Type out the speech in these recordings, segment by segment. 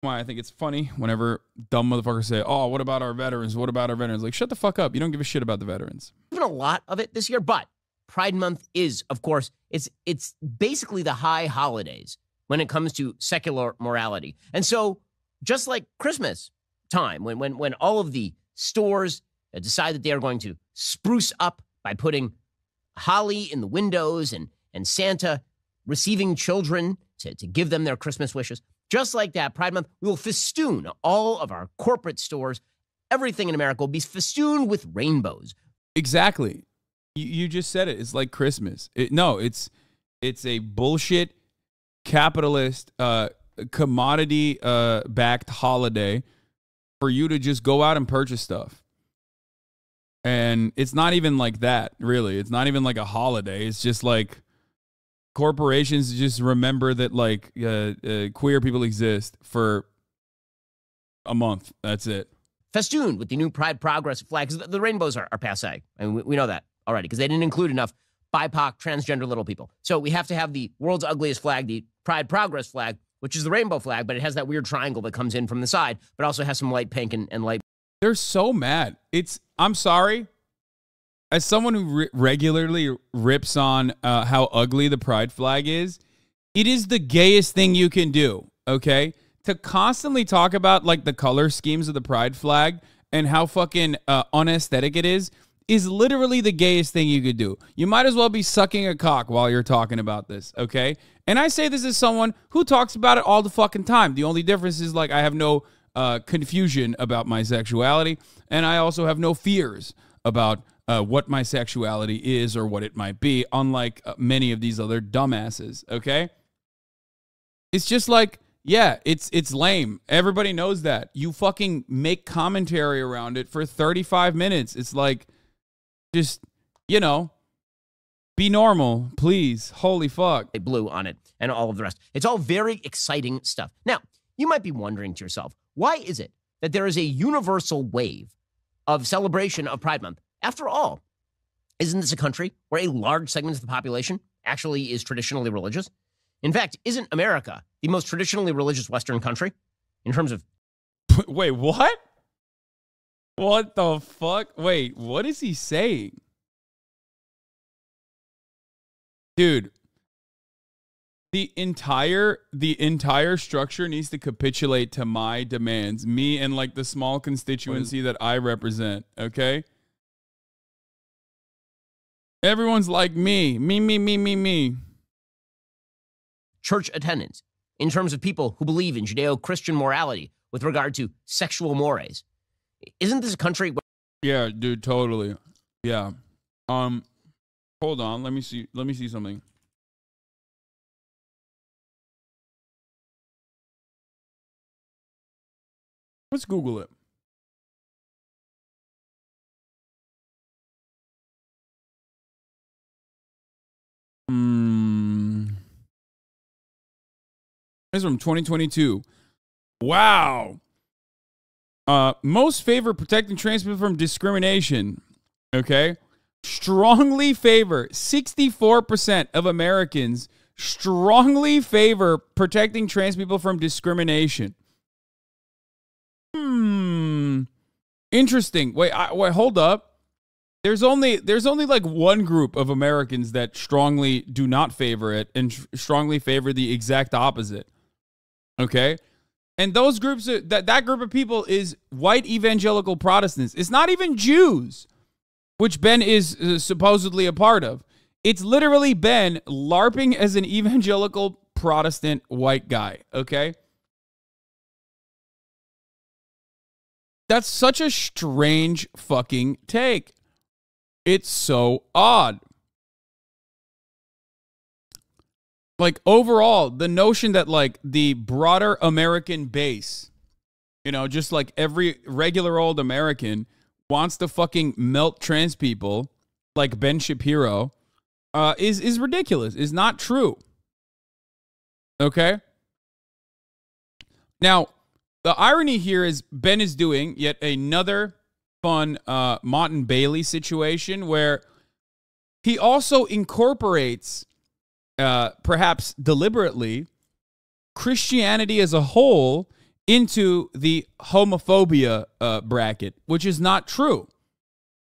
why I think it's funny whenever dumb motherfuckers say, oh, what about our veterans? What about our veterans? Like, shut the fuck up. You don't give a shit about the veterans. Been a lot of it this year, but Pride Month is, of course, it's basically the high holidays when it comes to secular morality. And so just like Christmas time, when all of the stores decide that they are going to spruce up by putting holly in the windows and Santa receiving children to give them their Christmas wishes, just like that, Pride Month, we will festoon all of our corporate stores. Everything in America will be festooned with rainbows. Exactly. You just said it. It's like Christmas. It's a bullshit capitalist commodity backed holiday for you to just go out and purchase stuff. And it's not even like that, really. It's not even like a holiday. It's just like corporations just remember that like queer people exist for a month. That's it. Festooned with the new Pride Progress flags. The rainbows are passé. And we know that already because they didn't include enough BIPOC, transgender little people. So we have to have the world's ugliest flag, the Pride Progress flag, which is the rainbow flag, but it has that weird triangle that comes in from the side, but also has some light pink and light. They're so mad. I'm sorry. As someone who regularly rips on how ugly the pride flag is, it is the gayest thing you can do, okay? To constantly talk about, like, the color schemes of the pride flag and how fucking unaesthetic it is literally the gayest thing you could do. You might as well be sucking a cock while you're talking about this, okay? And I say this as someone who talks about it all the fucking time. The only difference is, like, I have no confusion about my sexuality, and I also have no fears about what my sexuality is or what it might be, unlike many of these other dumbasses, okay? It's just like, yeah, it's lame. Everybody knows that. You fucking make commentary around it for 35 minutes. It's like, just, you know, be normal, please. Holy fuck. They blew on it and all of the rest. It's all very exciting stuff. Now, you might be wondering to yourself, why is it that there is a universal wave of celebration of Pride Month? After all, isn't this a country where a large segment of the population actually is traditionally religious? In fact, isn't America the most traditionally religious Western country in terms of... Wait, what? What the fuck? Wait, what is he saying? Dude, the entire structure needs to capitulate to my demands. Me and like the small constituency that I represent, okay? Everyone's like me. Me. Church attendance in terms of people who believe in Judeo-Christian morality with regard to sexual mores. Isn't this a country where... Yeah, dude, totally. Yeah. Hold on. Let me see something. Let's Google it. This is from 2022. Wow. Most favor protecting trans people from discrimination. Okay. Strongly favor. 64% of Americans strongly favor protecting trans people from discrimination. Interesting. Wait, hold up. There's only like one group of Americans that strongly do not favor it and strongly favor the exact opposite. Okay? And those groups, that group of people is white evangelical Protestants. It's not even Jews, which Ben is supposedly a part of. It's literally Ben LARPing as an evangelical Protestant white guy. Okay? That's such a strange fucking take. It's so odd. Like, overall, the notion that, like, the broader American base, you know, just like every regular old American wants to fucking melt trans people, like Ben Shapiro, is ridiculous, is not true. Okay? Now, the irony here is Ben is doing yet another fun Mott and Bailey situation where he also incorporates, perhaps deliberately, Christianity as a whole into the homophobia bracket, which is not true.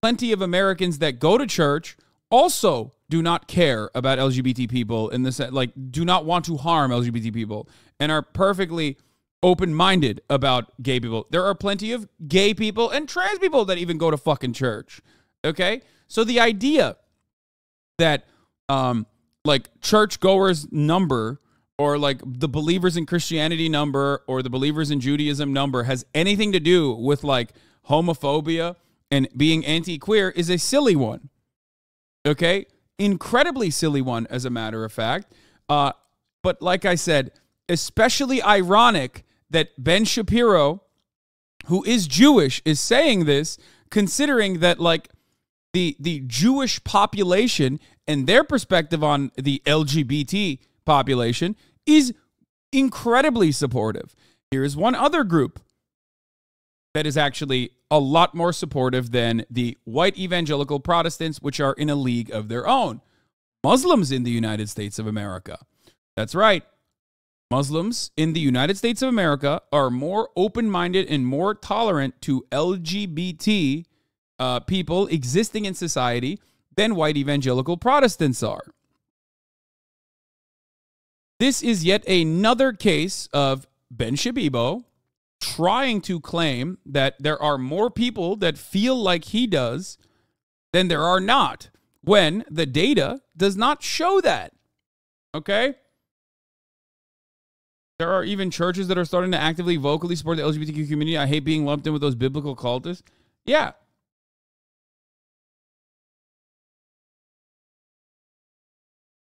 Plenty of Americans that go to church also do not care about LGBT people in this, like, do not want to harm LGBT people and are perfectly open-minded about gay people. There are plenty of gay people and trans people that even go to fucking church. Okay? So the idea that like churchgoers number or like the believers in Christianity number or the believers in Judaism number has anything to do with like homophobia and being anti-queer is a silly one. Okay? Incredibly silly one, as a matter of fact. But like I said, especially ironic that Ben Shapiro, who is Jewish, is saying this, considering that like the Jewish population and their perspective on the LGBT population is incredibly supportive. Here's one other group that is actually a lot more supportive than the white evangelical Protestants, which are in a league of their own. Muslims in the United States of America. That's right. Muslims in the United States of America are more open-minded and more tolerant to LGBT people existing in society than white evangelical Protestants are. This is yet another case of Ben Shabibo trying to claim that there are more people that feel like he does than there are not, when the data does not show that. Okay? There are even churches that are starting to actively, vocally support the LGBTQ community. I hate being lumped in with those biblical cultists. Yeah.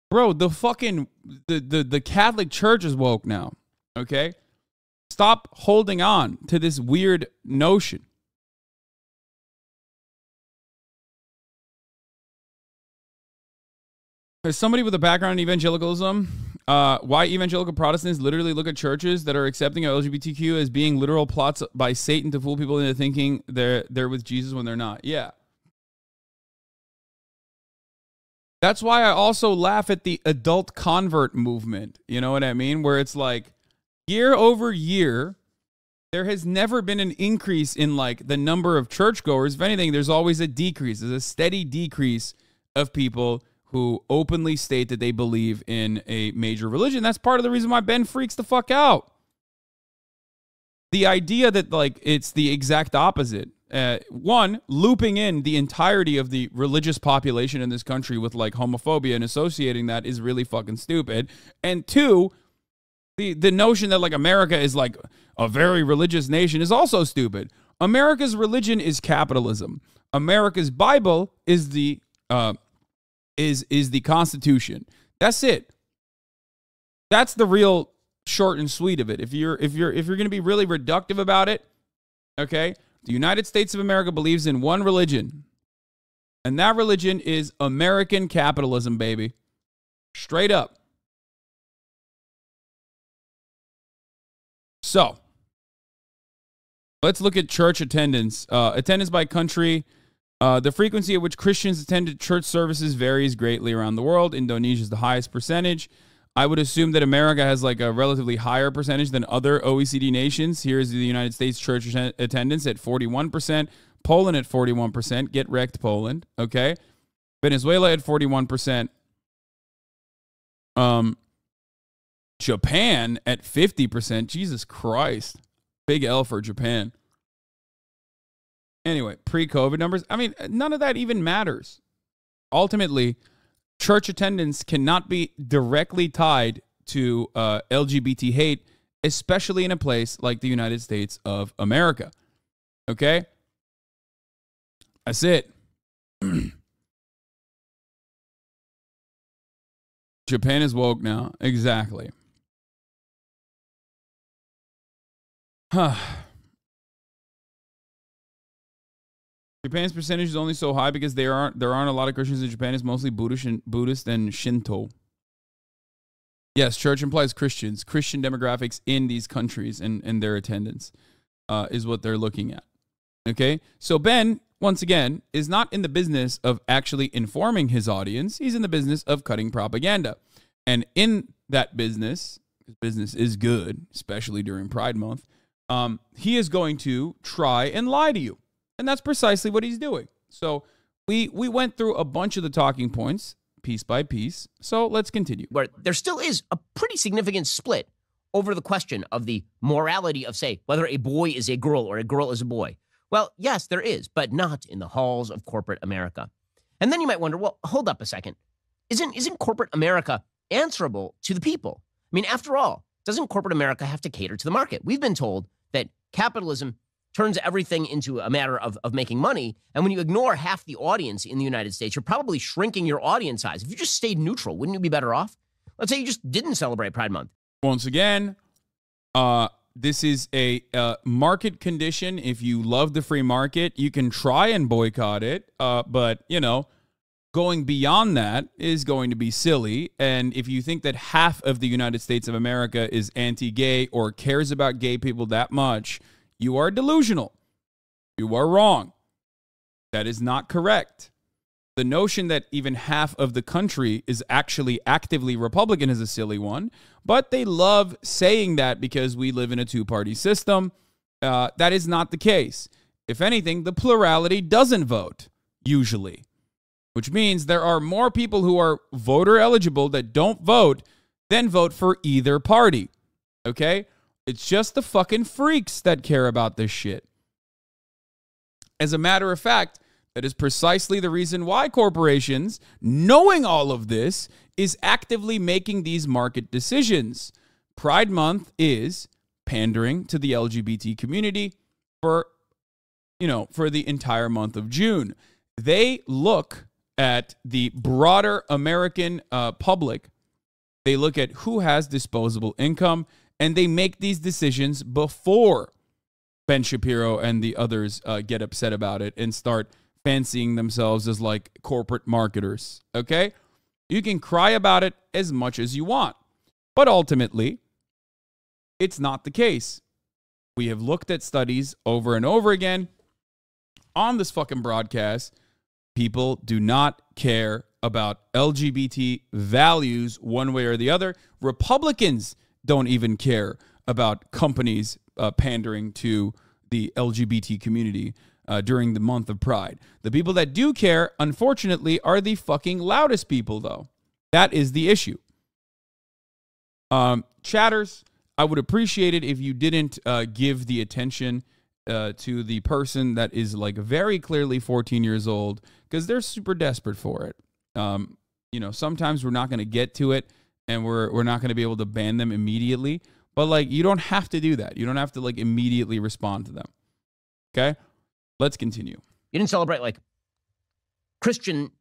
Bro, the fucking, the Catholic Church is woke now. Okay? Stop holding on to this weird notion. As somebody with a background in evangelicalism, why evangelical Protestants literally look at churches that are accepting of LGBTQ as being literal plots by Satan to fool people into thinking they're with Jesus when they're not. Yeah. That's why I also laugh at the adult convert movement. You know what I mean? Where it's like, year over year, there has never been an increase in like the number of churchgoers. If anything, there's always a decrease. There's a steady decrease of people who openly state that they believe in a major religion. That's part of the reason why Ben freaks the fuck out. The idea that like it's the exact opposite. One, looping in the entirety of the religious population in this country with like homophobia and associating that is really fucking stupid. And two, the notion that like America is like a very religious nation is also stupid. America's religion is capitalism. America's Bible is the Constitution. That's it. That's the real short and sweet of it. If you're going to be really reductive about it, okay? The United States of America believes in one religion. And that religion is American capitalism, baby. Straight up. So, let's look at church attendance. Attendance by country. The frequency at which Christians attend church services varies greatly around the world. Indonesia is the highest percentage. I would assume that America has like a relatively higher percentage than other OECD nations. Here's the United States church attendance at 41%. Poland at 41%. Get wrecked, Poland. Okay. Venezuela at 41%. Japan at 50%. Jesus Christ. Big L for Japan. Anyway, pre-COVID numbers. I mean, none of that even matters. Ultimately, church attendance cannot be directly tied to LGBT hate, especially in a place like the United States of America. Okay? That's it. Japan is woke now. Exactly. Japan's percentage is only so high because there aren't a lot of Christians in Japan. It's mostly Buddhist and Shinto. Yes, church implies Christians. Christian demographics in these countries and their attendance is what they're looking at. Okay? So Ben, once again, is not in the business of actually informing his audience. He's in the business of cutting propaganda. And in that business, his business is good, especially during Pride Month. he is going to try and lie to you. And that's precisely what he's doing. So we went through a bunch of the talking points piece by piece. So let's continue. Where there still is a pretty significant split over the question of the morality of, say, whether a boy is a girl or a girl is a boy. Well, yes, there is, but not in the halls of corporate America. And then you might wonder, well, hold up a second. Isn't corporate America answerable to the people? I mean, after all, doesn't corporate America have to cater to the market? We've been told that capitalism turns everything into a matter of making money. And when you ignore half the audience in the United States, you're probably shrinking your audience size. If you just stayed neutral, wouldn't you be better off? Let's say you just didn't celebrate Pride Month. Once again, this is a market condition. If you love the free market, you can try and boycott it. But, you know, going beyond that is going to be silly. And if you think that half of the United States of America is anti-gay or cares about gay people that much, you are delusional. You are wrong. That is not correct. The notion that even half of the country is actually actively Republican is a silly one, but they love saying that because we live in a two-party system. That is not the case. If anything, the plurality doesn't vote, usually, which means there are more people who are voter eligible that don't vote than vote for either party, okay? It's just the fucking freaks that care about this shit. As a matter of fact, that is precisely the reason why corporations, knowing all of this, is actively making these market decisions. Pride Month is pandering to the LGBT community for the entire month of June. They look at the broader American public. They look at who has disposable income, and they make these decisions before Ben Shapiro and the others get upset about it and start fancying themselves as like corporate marketers, okay? You can cry about it as much as you want, but ultimately, it's not the case. We have looked at studies over and over again on this fucking broadcast. People do not care about LGBT values one way or the other. Republicans don't even care about companies pandering to the LGBT community during the month of Pride. The people that do care, unfortunately, are the fucking loudest people, though. That is the issue. Chatters, I would appreciate it if you didn't give the attention to the person that is like very clearly 14 years old, because they're super desperate for it. Sometimes we're not going to get to it, and we're not going to be able to ban them immediately. But like, you don't have to do that. You don't have to like immediately respond to them. Okay? Let's continue. You didn't celebrate like Christian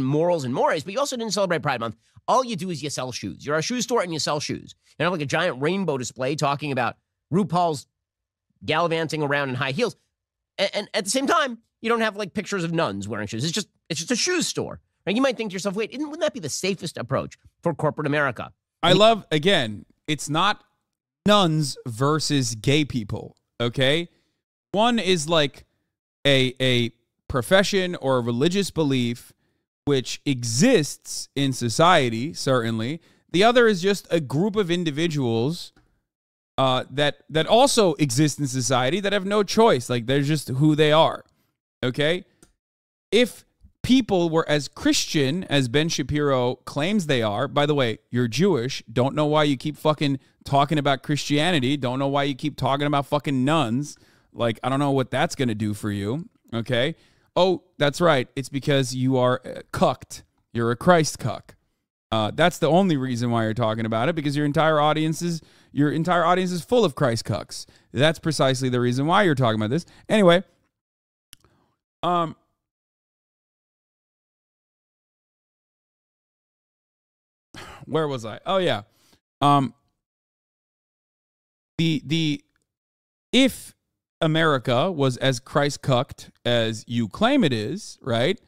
morals and mores, but you also didn't celebrate Pride Month. All you do is you sell shoes. You're a shoe store and you sell shoes. You have like a giant rainbow display talking about RuPaul's gallivanting around in high heels. And at the same time, you don't have like pictures of nuns wearing shoes. It's just a shoe store. Right? You might think to yourself, wait, wouldn't that be the safest approach for corporate America? Again, it's not nuns versus gay people. Okay, one is like a profession or a religious belief which exists in society, certainly. The other is just a group of individuals that also exist in society that have no choice. Like, they're just who they are. Okay, if people were as Christian as Ben Shapiro claims they are, by the way, you're Jewish, don't know why you keep fucking talking about Christianity, don't know why you keep talking about fucking nuns. Like, I don't know what that's going to do for you, okay? Oh, that's right, it's because you are cucked. You're a Christ cuck. That's the only reason why you're talking about it, because your entire audience is full of Christ cucks. That's precisely the reason why you're talking about this. Anyway, where was I? Oh yeah. If America was as Christ cucked as you claim it is, right?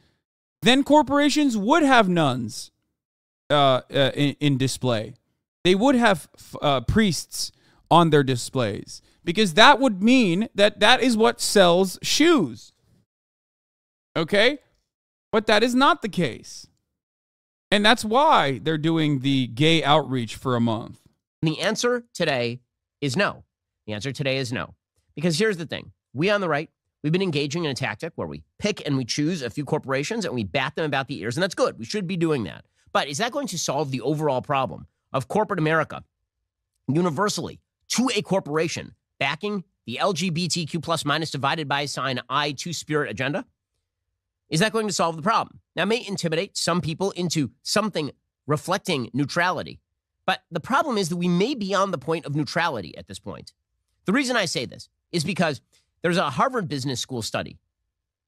Then corporations would have nuns in display. They would have priests on their displays, because that would mean that is what sells shoes. Okay? But that is not the case. And that's why they're doing the gay outreach for a month. And the answer today is no. The answer today is no. Because here's the thing. We on the right, we've been engaging in a tactic where we pick and we choose a few corporations and we bat them about the ears, and that's good. We should be doing that. But is that going to solve the overall problem of corporate America universally to a corporation backing the LGBTQ plus minus divided by sign I two-spirit agenda? Is that going to solve the problem? Now, it may intimidate some people into something reflecting neutrality, but the problem is that we may be on the point of neutrality at this point. The reason I say this is because there's a Harvard Business School study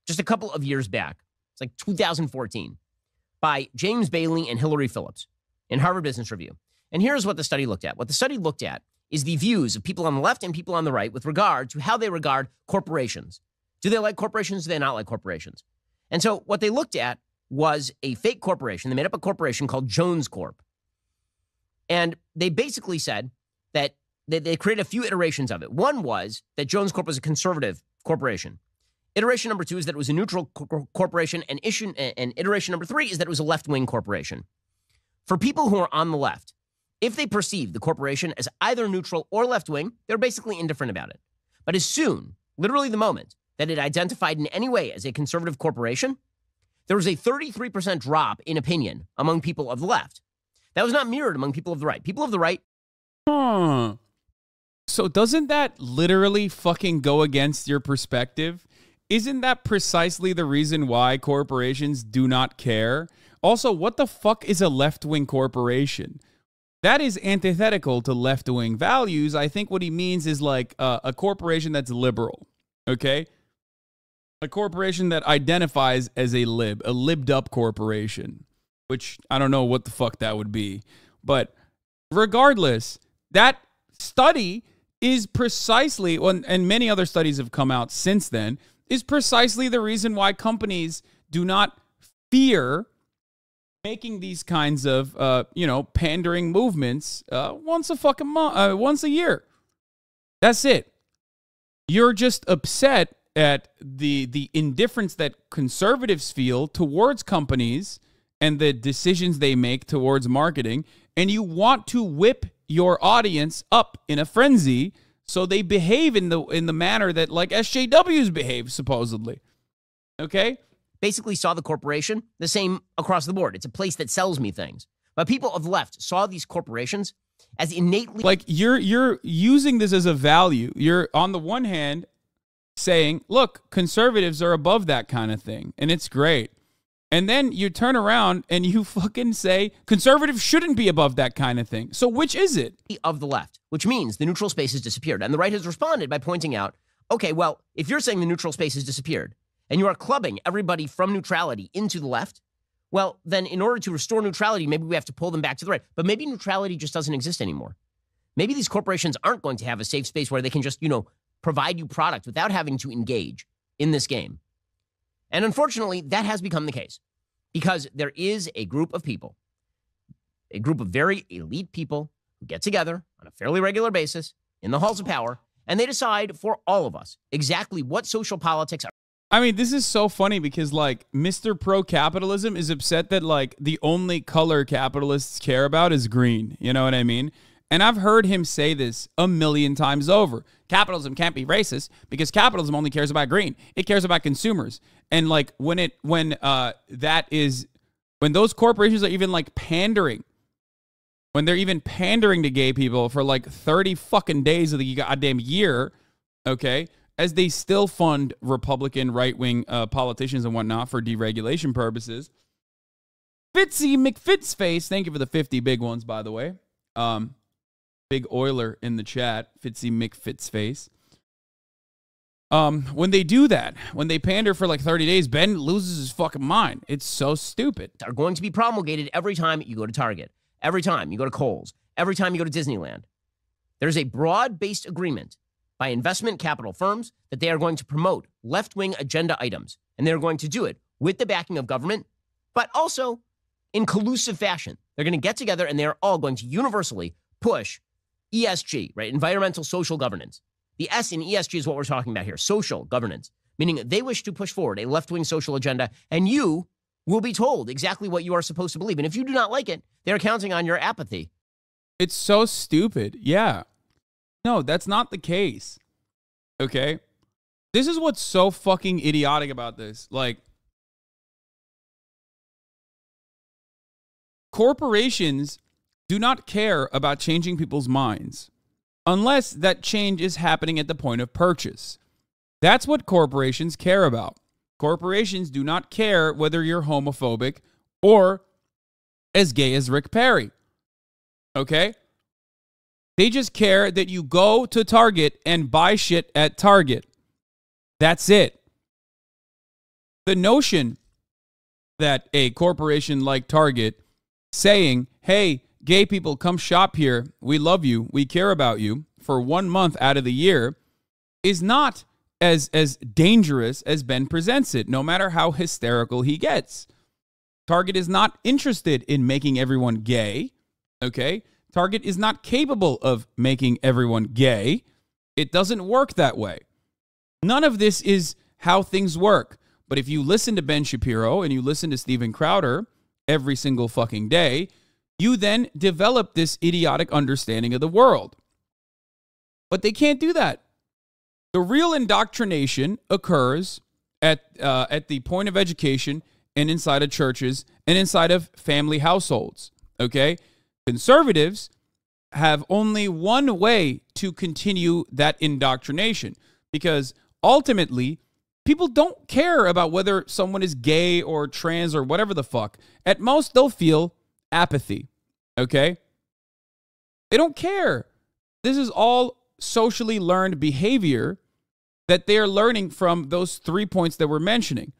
just a couple of years back. It's like 2014 by James Bailey and Hillary Phillips in Harvard Business Review. And here's what the study looked at. What the study looked at is the views of people on the left and people on the right with regard to how they regard corporations. Do they like corporations? Do they not like corporations? And so what they looked at was a fake corporation. They made up a corporation called Jones Corp. And they basically said that they created a few iterations of it. One was that Jones Corp was a conservative corporation. Iteration number 2 is that it was a neutral corporation. And iteration number 3 is that it was a left-wing corporation. For people who are on the left, if they perceive the corporation as either neutral or left-wing, they're basically indifferent about it. But as soon, literally the moment, that it identified in any way as a conservative corporation, there was a 33% drop in opinion among people of the left. That was not mirrored among people of the right. People of the right. So doesn't that literally fucking go against your perspective? Isn't that precisely the reason why corporations do not care? Also, what the fuck is a left-wing corporation? That is antithetical to left-wing values. I think what he means is like a corporation that's liberal, okay? A corporation that identifies as a libbed-up corporation, which I don't know what the fuck that would be. But regardless, that study is precisely, and many other studies have come out since then, is precisely the reason why companies do not fear making these kinds of, pandering movements once a year. That's it. You're just upset at the indifference that conservatives feel towards companies and the decisions they make towards marketing, and you want to whip your audience up in a frenzy so they behave in the manner that like SJWs behave supposedly. Okay? Basically saw the corporation the same across the board. It's a place that sells me things. But people of the left saw these corporations as innately... Like, you're using this as a value. You're, on the one hand, saying, look, conservatives are above that kind of thing, and it's great. And then you turn around and you fucking say, conservatives shouldn't be above that kind of thing. So which is it? Of the left, which means the neutral space has disappeared. And the right has responded by pointing out, okay, well, if you're saying the neutral space has disappeared, and you are clubbing everybody from neutrality into the left, well, then in order to restore neutrality, maybe we have to pull them back to the right. But maybe neutrality just doesn't exist anymore. Maybe these corporations aren't going to have a safe space where they can just, provide you product without having to engage in this game. And unfortunately, that has become the case because there is a group of people, a group of very elite people who get together on a fairly regular basis in the halls of power, and they decide for all of us exactly what social politics are. I mean, this is so funny because, like, Mr. Pro-Capitalism is upset that, like, the only color capitalists care about is green. You know what I mean? And I've heard him say this a million times over. Capitalism can't be racist because capitalism only cares about green. It cares about consumers. And, like, when those corporations are even, like, pandering, when they're even pandering to gay people for, like, 30 fucking days of the goddamn year, okay, as they still fund Republican right-wing politicians and whatnot for deregulation purposes. Fitzy McFitzface, thank you for the 50 big ones, by the way. Big Oiler in the chat, Fitzy McFitzface. When they do that, when they pander for like 30 days, Ben loses his fucking mind. It's so stupid. Are going to be promulgated every time you go to Target, every time you go to Kohl's, every time you go to Disneyland. There's a broad-based agreement by investment capital firms that they are going to promote left-wing agenda items. And they're going to do it with the backing of government, but also in collusive fashion. They're going to get together and they're all going to universally push ESG, right? Environmental social governance. The S in ESG is what we're talking about here, social governance, meaning they wish to push forward a left-wing social agenda, and you will be told exactly what you are supposed to believe. And if you do not like it, they're counting on your apathy. It's so stupid. Yeah. No, that's not the case. Okay? This is what's so fucking idiotic about this. Like, corporations do not care about changing people's minds unless that change is happening at the point of purchase. That's what corporations care about. Corporations do not care whether you're homophobic or as gay as Rick Perry. Okay? They just care that you go to Target and buy shit at Target. That's it. The notion that a corporation like Target saying, hey, gay people, come shop here. We love you. We care about you for 1 month out of the year is not as dangerous as Ben presents it, no matter how hysterical he gets. Target is not interested in making everyone gay, okay? Target is not capable of making everyone gay. It doesn't work that way. None of this is how things work. But if you listen to Ben Shapiro and you listen to Steven Crowder every single fucking day, you then develop this idiotic understanding of the world. But they can't do that. The real indoctrination occurs at the point of education and inside of churches and inside of family households, okay? Conservatives have only one way to continue that indoctrination because ultimately, people don't care about whether someone is gay or trans or whatever the fuck. At most, they'll feel apathy, okay? They don't care. This is all socially learned behavior that they are learning from those 3 points that we're mentioning.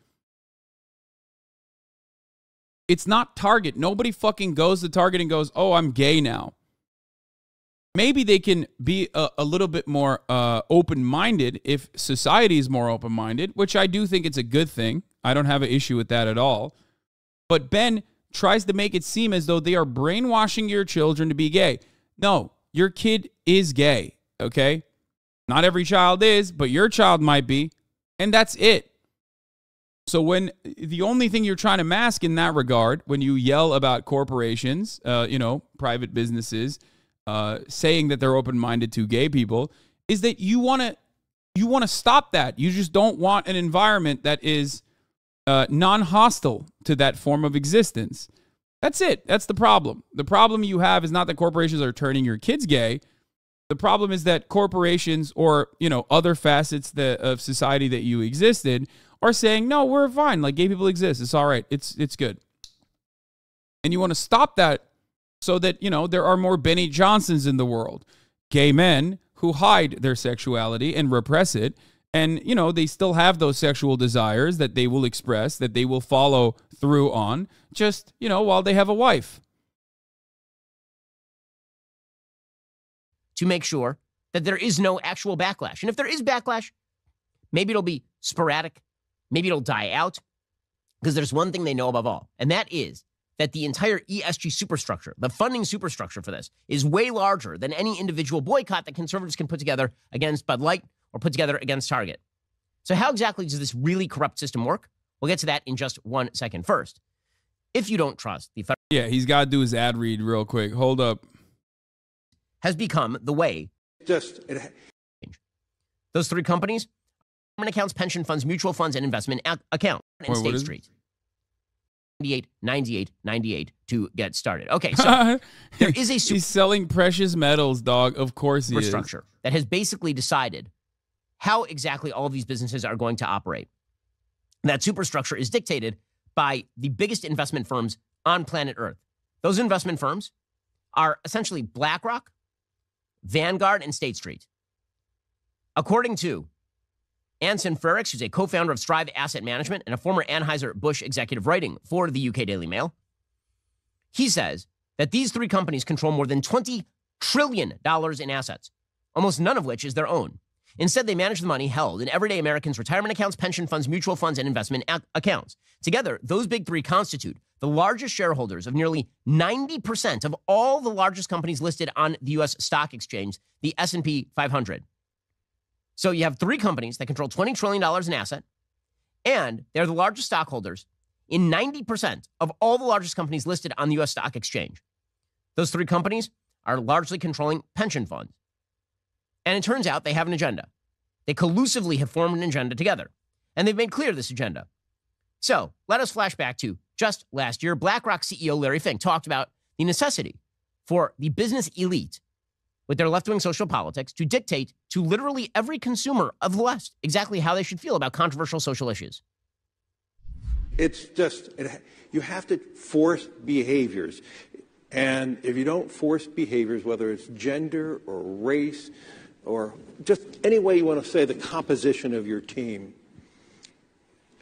It's not Target. Nobody fucking goes to Target and goes, oh, I'm gay now. Maybe they can be a little bit more open-minded if society is more open-minded, which I do think it's a good thing. I don't have an issue with that at all. But Ben tries to make it seem as though they are brainwashing your children to be gay. No, your kid is gay, okay? Not every child is, but your child might be, and that's it. So when the only thing you're trying to mask in that regard, when you yell about corporations, private businesses, saying that they're open-minded to gay people, is that you want to stop that. You just don't want an environment that is non-hostile to that form of existence. That's it. That's the problem. The problem you have is not that corporations are turning your kids gay. The problem is that corporations or, other facets of society that you existed are saying, no, we're fine. Like, gay people exist. It's all right. It's good. And you want to stop that so that, there are more Benny Johnsons in the world. Gay men who hide their sexuality and repress it. And, they still have those sexual desires that they will express, that they will follow through on, just, while they have a wife. To make sure that there is no actual backlash. And if there is backlash, maybe it'll be sporadic. Maybe it'll die out. Because there's one thing they know above all, and that is that the entire ESG superstructure, the funding superstructure for this, is way larger than any individual boycott that conservatives can put together against Bud Light or put together against Target. So how exactly does this really corrupt system work? We'll get to that in just 1 second. First, if you don't trust the federal... Yeah, he's got to do his ad read real quick. Hold up. ...has become the way... Those 3 companies, retirement accounts, pension funds, mutual funds, and investment account in State Street. 98 to get started. Okay, so there is a he's selling precious metals, dog. Of course he is. Superstructure that has basically decided how exactly all of these businesses are going to operate. And that superstructure is dictated by the biggest investment firms on planet Earth. Those investment firms are essentially BlackRock, Vanguard, and State Street. According to Anson Frericks, who's a co-founder of Strive Asset Management and a former Anheuser-Busch executive writing for the UK Daily Mail, he says that these 3 companies control more than $20 trillion in assets, almost none of which is their own. Instead, they manage the money held in everyday Americans' retirement accounts, pension funds, mutual funds, and investment accounts. Together, those big 3 constitute the largest shareholders of nearly 90% of all the largest companies listed on the U.S. stock exchange, the S&P 500. So you have 3 companies that control $20 trillion in asset, and they're the largest stockholders in 90% of all the largest companies listed on the U.S. stock exchange. Those 3 companies are largely controlling pension funds. And it turns out they have an agenda. They collusively have formed an agenda together, and they've made clear this agenda. So let us flash back to just last year. BlackRock CEO Larry Fink talked about the necessity for the business elite with their left-wing social politics to dictate to literally every consumer of the West exactly how they should feel about controversial social issues. It's just, you have to force behaviors. And if you don't force behaviors, whether it's gender or race or just any way you want to say the composition of your team,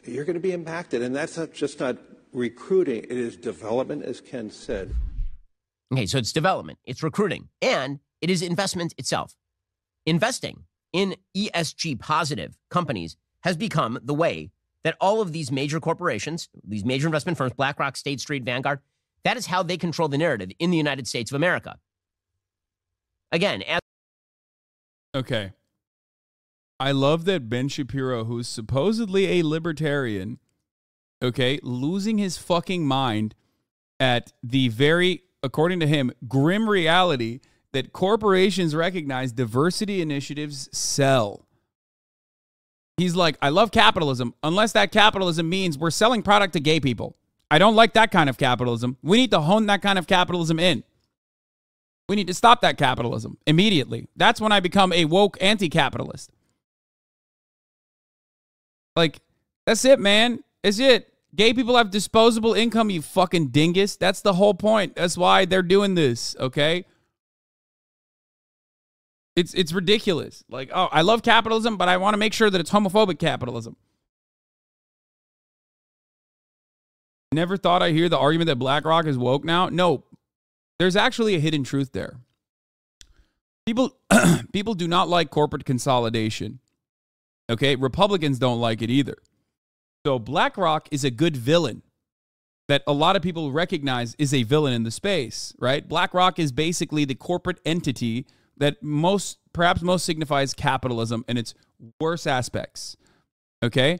you're going to be impacted. And that's not just not recruiting, it is development, as Ken said. Okay, so it's development, it's recruiting, and it is investment itself. Investing in ESG positive companies has become the way that all of these major corporations, these major investment firms, BlackRock, State Street, Vanguard, that is how they control the narrative in the United States of America. Again, okay. I love that Ben Shapiro, who's supposedly a libertarian, okay, losing his fucking mind at the very, according to him, grim reality that corporations recognize diversity initiatives sell. He's like, I love capitalism, unless that capitalism means we're selling product to gay people. I don't like that kind of capitalism. We need to hone that kind of capitalism in. We need to stop that capitalism immediately. That's when I become a woke anti-capitalist. Like, that's it, man. It's it. Gay people have disposable income, you fucking dingus. That's the whole point. That's why they're doing this, okay? It's ridiculous. Like, oh, I love capitalism, but I want to make sure that it's homophobic capitalism. Never thought I'd hear the argument that BlackRock is woke now. No, there's actually a hidden truth there. People do not like corporate consolidation. Okay, Republicans don't like it either. So BlackRock is a good villain that a lot of people recognize is a villain in the space, right? BlackRock is basically the corporate entity that perhaps most signifies capitalism and its worst aspects. Okay?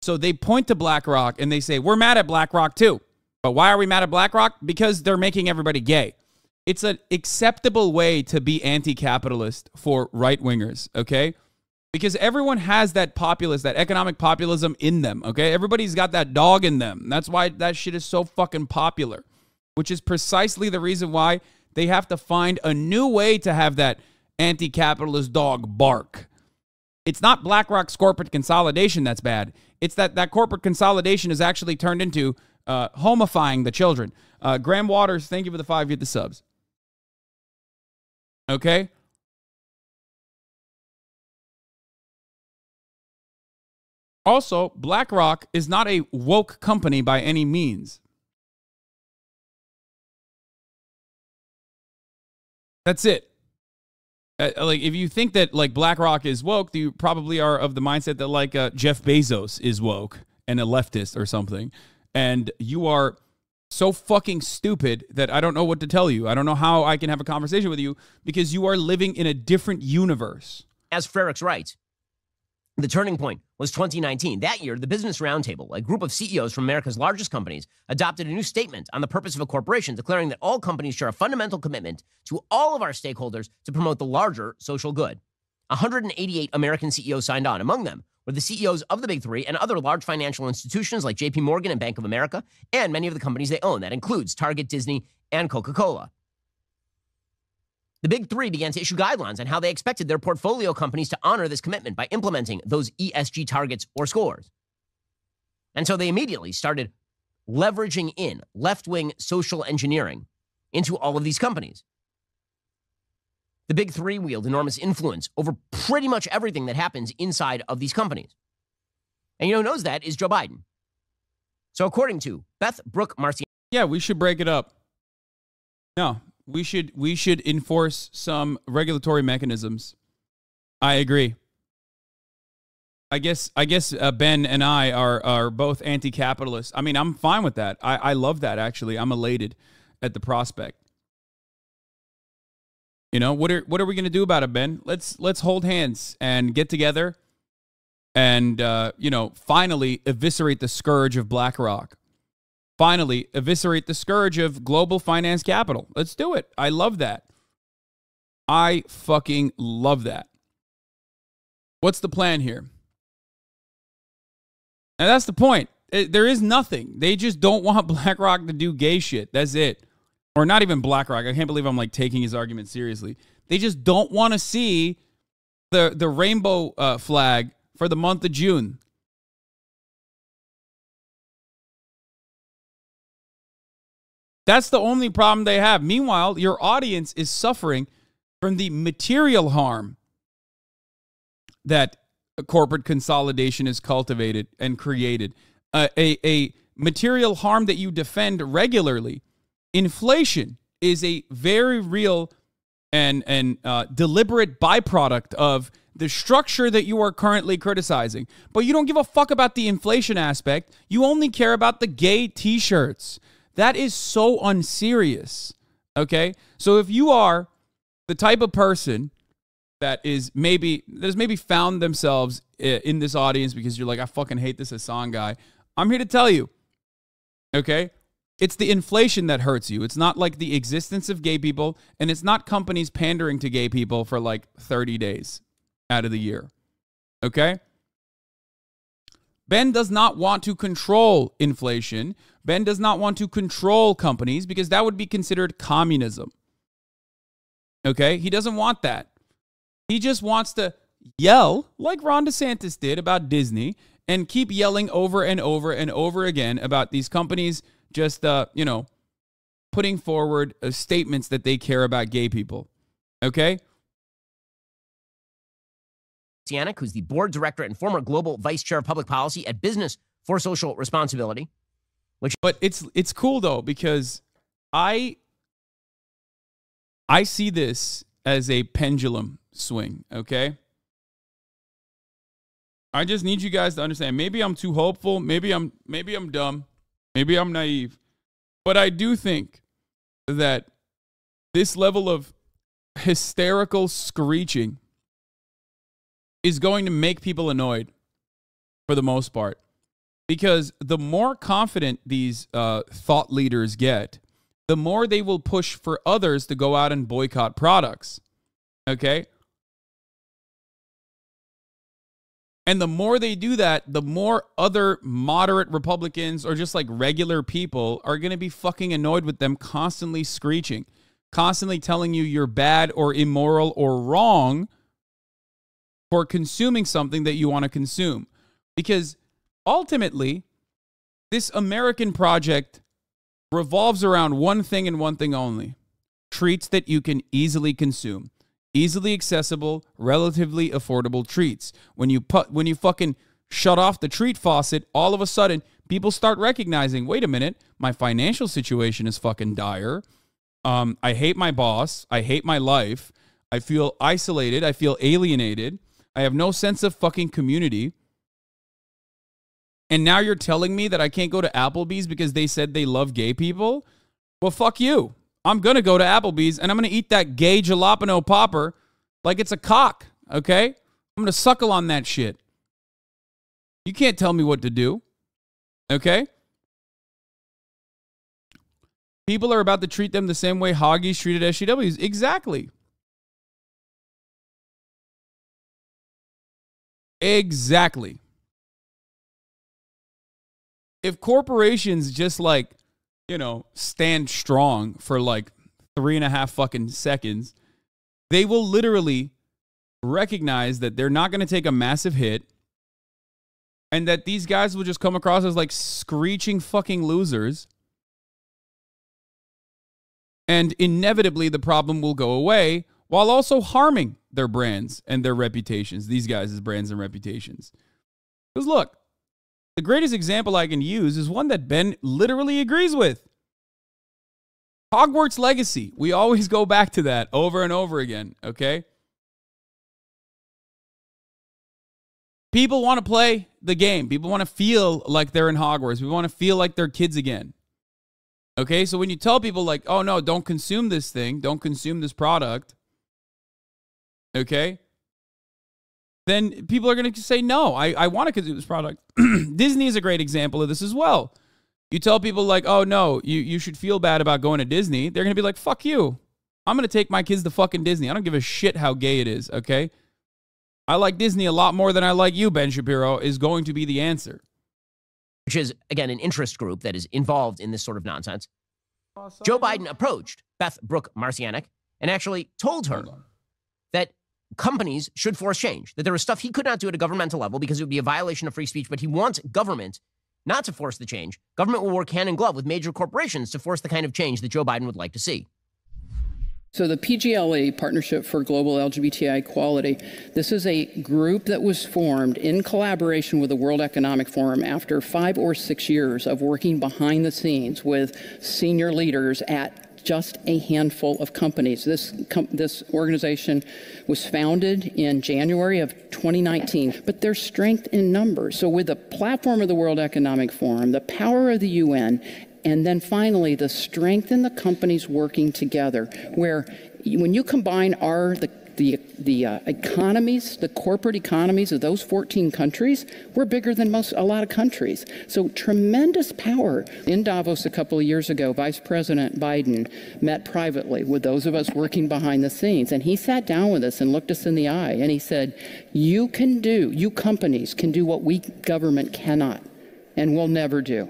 So they point to BlackRock and they say, we're mad at BlackRock too. But why are we mad at BlackRock? Because they're making everybody gay. It's an acceptable way to be anti-capitalist for right-wingers, okay? Because everyone has that populist, that economic populism in them, okay? Everybody's got that dog in them. That's why that shit is so fucking popular, which is precisely the reason why they have to find a new way to have that anti-capitalist dog bark. It's not BlackRock's corporate consolidation that's bad. It's that corporate consolidation is actually turned into homifying the children. Graham Waters, thank you for the 5. Get the subs. Okay? Also, BlackRock is not a woke company by any means. That's it. Like, if you think that, like, BlackRock is woke, you probably are of the mindset that, like, Jeff Bezos is woke and a leftist or something. And you are so fucking stupid that I don't know what to tell you. I don't know how I can have a conversation with you because you are living in a different universe. As Frerichs writes, the turning point was 2019. That year, the Business Roundtable, a group of CEOs from America's largest companies, adopted a new statement on the purpose of a corporation, declaring that all companies share a fundamental commitment to all of our stakeholders to promote the larger social good. 188 American CEOs signed on. Among them were the CEOs of the Big Three and other large financial institutions like JP Morgan and Bank of America, and many of the companies they own. That includes Target, Disney, and Coca-Cola. The Big Three began to issue guidelines on how they expected their portfolio companies to honor this commitment by implementing those ESG targets or scores. And so they immediately started leveraging in left-wing social engineering into all of these companies. The Big Three wield enormous influence over pretty much everything that happens inside of these companies. And you know who knows that is Joe Biden. So according to Beth Brooke Marciano. Yeah, we should break it up. No. We should enforce some regulatory mechanisms. I agree. I guess Ben and I are both anti-capitalist. I mean, I'm fine with that. I love that, actually. I'm elated at the prospect. You know, what are we going to do about it, Ben? Let's hold hands and get together and finally eviscerate the scourge of BlackRock. Finally, eviscerate the scourge of global finance capital. Let's do it. I love that. I fucking love that. What's the plan here? And that's the point. There is nothing. They just don't want BlackRock to do gay shit. That's it. Or not even BlackRock. I can't believe I'm like taking his argument seriously. They just don't want to see the rainbow flag for the month of June. That's the only problem they have. Meanwhile, your audience is suffering from the material harm that corporate consolidation is cultivated and created. A material harm that you defend regularly. Inflation is a very real and deliberate byproduct of the structure that you are currently criticizing. But you don't give a fuck about the inflation aspect. You only care about the gay t-shirts. That is so unserious, okay? So if you are the type of person that has maybe found themselves in this audience because you're like, I fucking hate this Hasan guy, I'm here to tell you, okay? It's the inflation that hurts you. It's not like the existence of gay people, and it's not companies pandering to gay people for like 30 days out of the year, okay? Ben does not want to control inflation. Ben does not want to control companies because that would be considered communism. Okay? He doesn't want that. He just wants to yell like Ron DeSantis did about Disney and keep yelling over and over and over again about these companies just, putting forward statements that they care about gay people. Okay? Sianik, who's the board director and former global vice chair of public policy at Business for Social Responsibility. But it's cool though, because I see this as a pendulum swing, okay? I just need you guys to understand. Maybe I'm too hopeful, maybe I'm dumb, maybe I'm naive. But I do think that this level of hysterical screeching is going to make people annoyed for the most part. Because the more confident these thought leaders get, the more they will push for others to go out and boycott products. Okay? And the more they do that, the more other moderate Republicans or just like regular people are going to be fucking annoyed with them constantly screeching, constantly telling you you're bad or immoral or wrong for consuming something that you want to consume. Because ultimately, this American project revolves around one thing and one thing only: treats that you can easily consume. Easily accessible, relatively affordable treats. When you fucking shut off the treat faucet, all of a sudden, people start recognizing, wait a minute, my financial situation is fucking dire. I hate my boss. I hate my life. I feel isolated. I feel alienated. I have no sense of fucking community. And now you're telling me that I can't go to Applebee's because they said they love gay people? Well, fuck you. I'm going to go to Applebee's and I'm going to eat that gay jalapeno popper like it's a cock, okay? I'm going to suckle on that shit. You can't tell me what to do, okay? People are about to treat them the same way hoggies treated SJWs. Exactly. Exactly. If corporations just like, stand strong for like 3.5 fucking seconds, they will literally recognize that they're not going to take a massive hit and that these guys will just come across as like screeching fucking losers. And inevitably the problem will go away while also harming their brands and their reputations, these guys' brands and reputations. Because look, the greatest example I can use is one that Ben literally agrees with. Hogwarts Legacy. We always go back to that over and over again, okay? People want to play the game. People want to feel like they're in Hogwarts. People want to feel like they're kids again. Okay, so when you tell people like, oh no, don't consume this thing, don't consume this product, okay, then people are going to say, no, I want to consume this product. Disney is a great example of this as well. You tell people like, oh no, you should feel bad about going to Disney. They're going to be like, fuck you. I'm going to take my kids to fucking Disney. I don't give a shit how gay it is, okay? I like Disney a lot more than I like you, Ben Shapiro, is going to be the answer. Which is, again, an interest group that is involved in this sort of nonsense. Joe Biden approached Beth Brooke Marcianick and actually told her that companies should force change, that there was stuff he could not do at a governmental level because it would be a violation of free speech, but he wants government not to force the change. Government will work hand in glove with major corporations to force the kind of change that Joe Biden would like to see. So the PGLE, Partnership for Global LGBTI Equality, this is a group that was formed in collaboration with the World Economic Forum after 5 or 6 years of working behind the scenes with senior leaders at just a handful of companies. This organization was founded in January of 2019, but there's strength in numbers. So with the platform of the World Economic Forum, the power of the UN, and then finally, the strength in the companies working together, where when you combine the economies, the corporate economies of those 14 countries, we're bigger than a lot of countries. So tremendous power. In Davos a couple of years ago, Vice President Biden met privately with those of us working behind the scenes, and he sat down with us and looked us in the eye, and he said, you companies can do what we government cannot and will never do.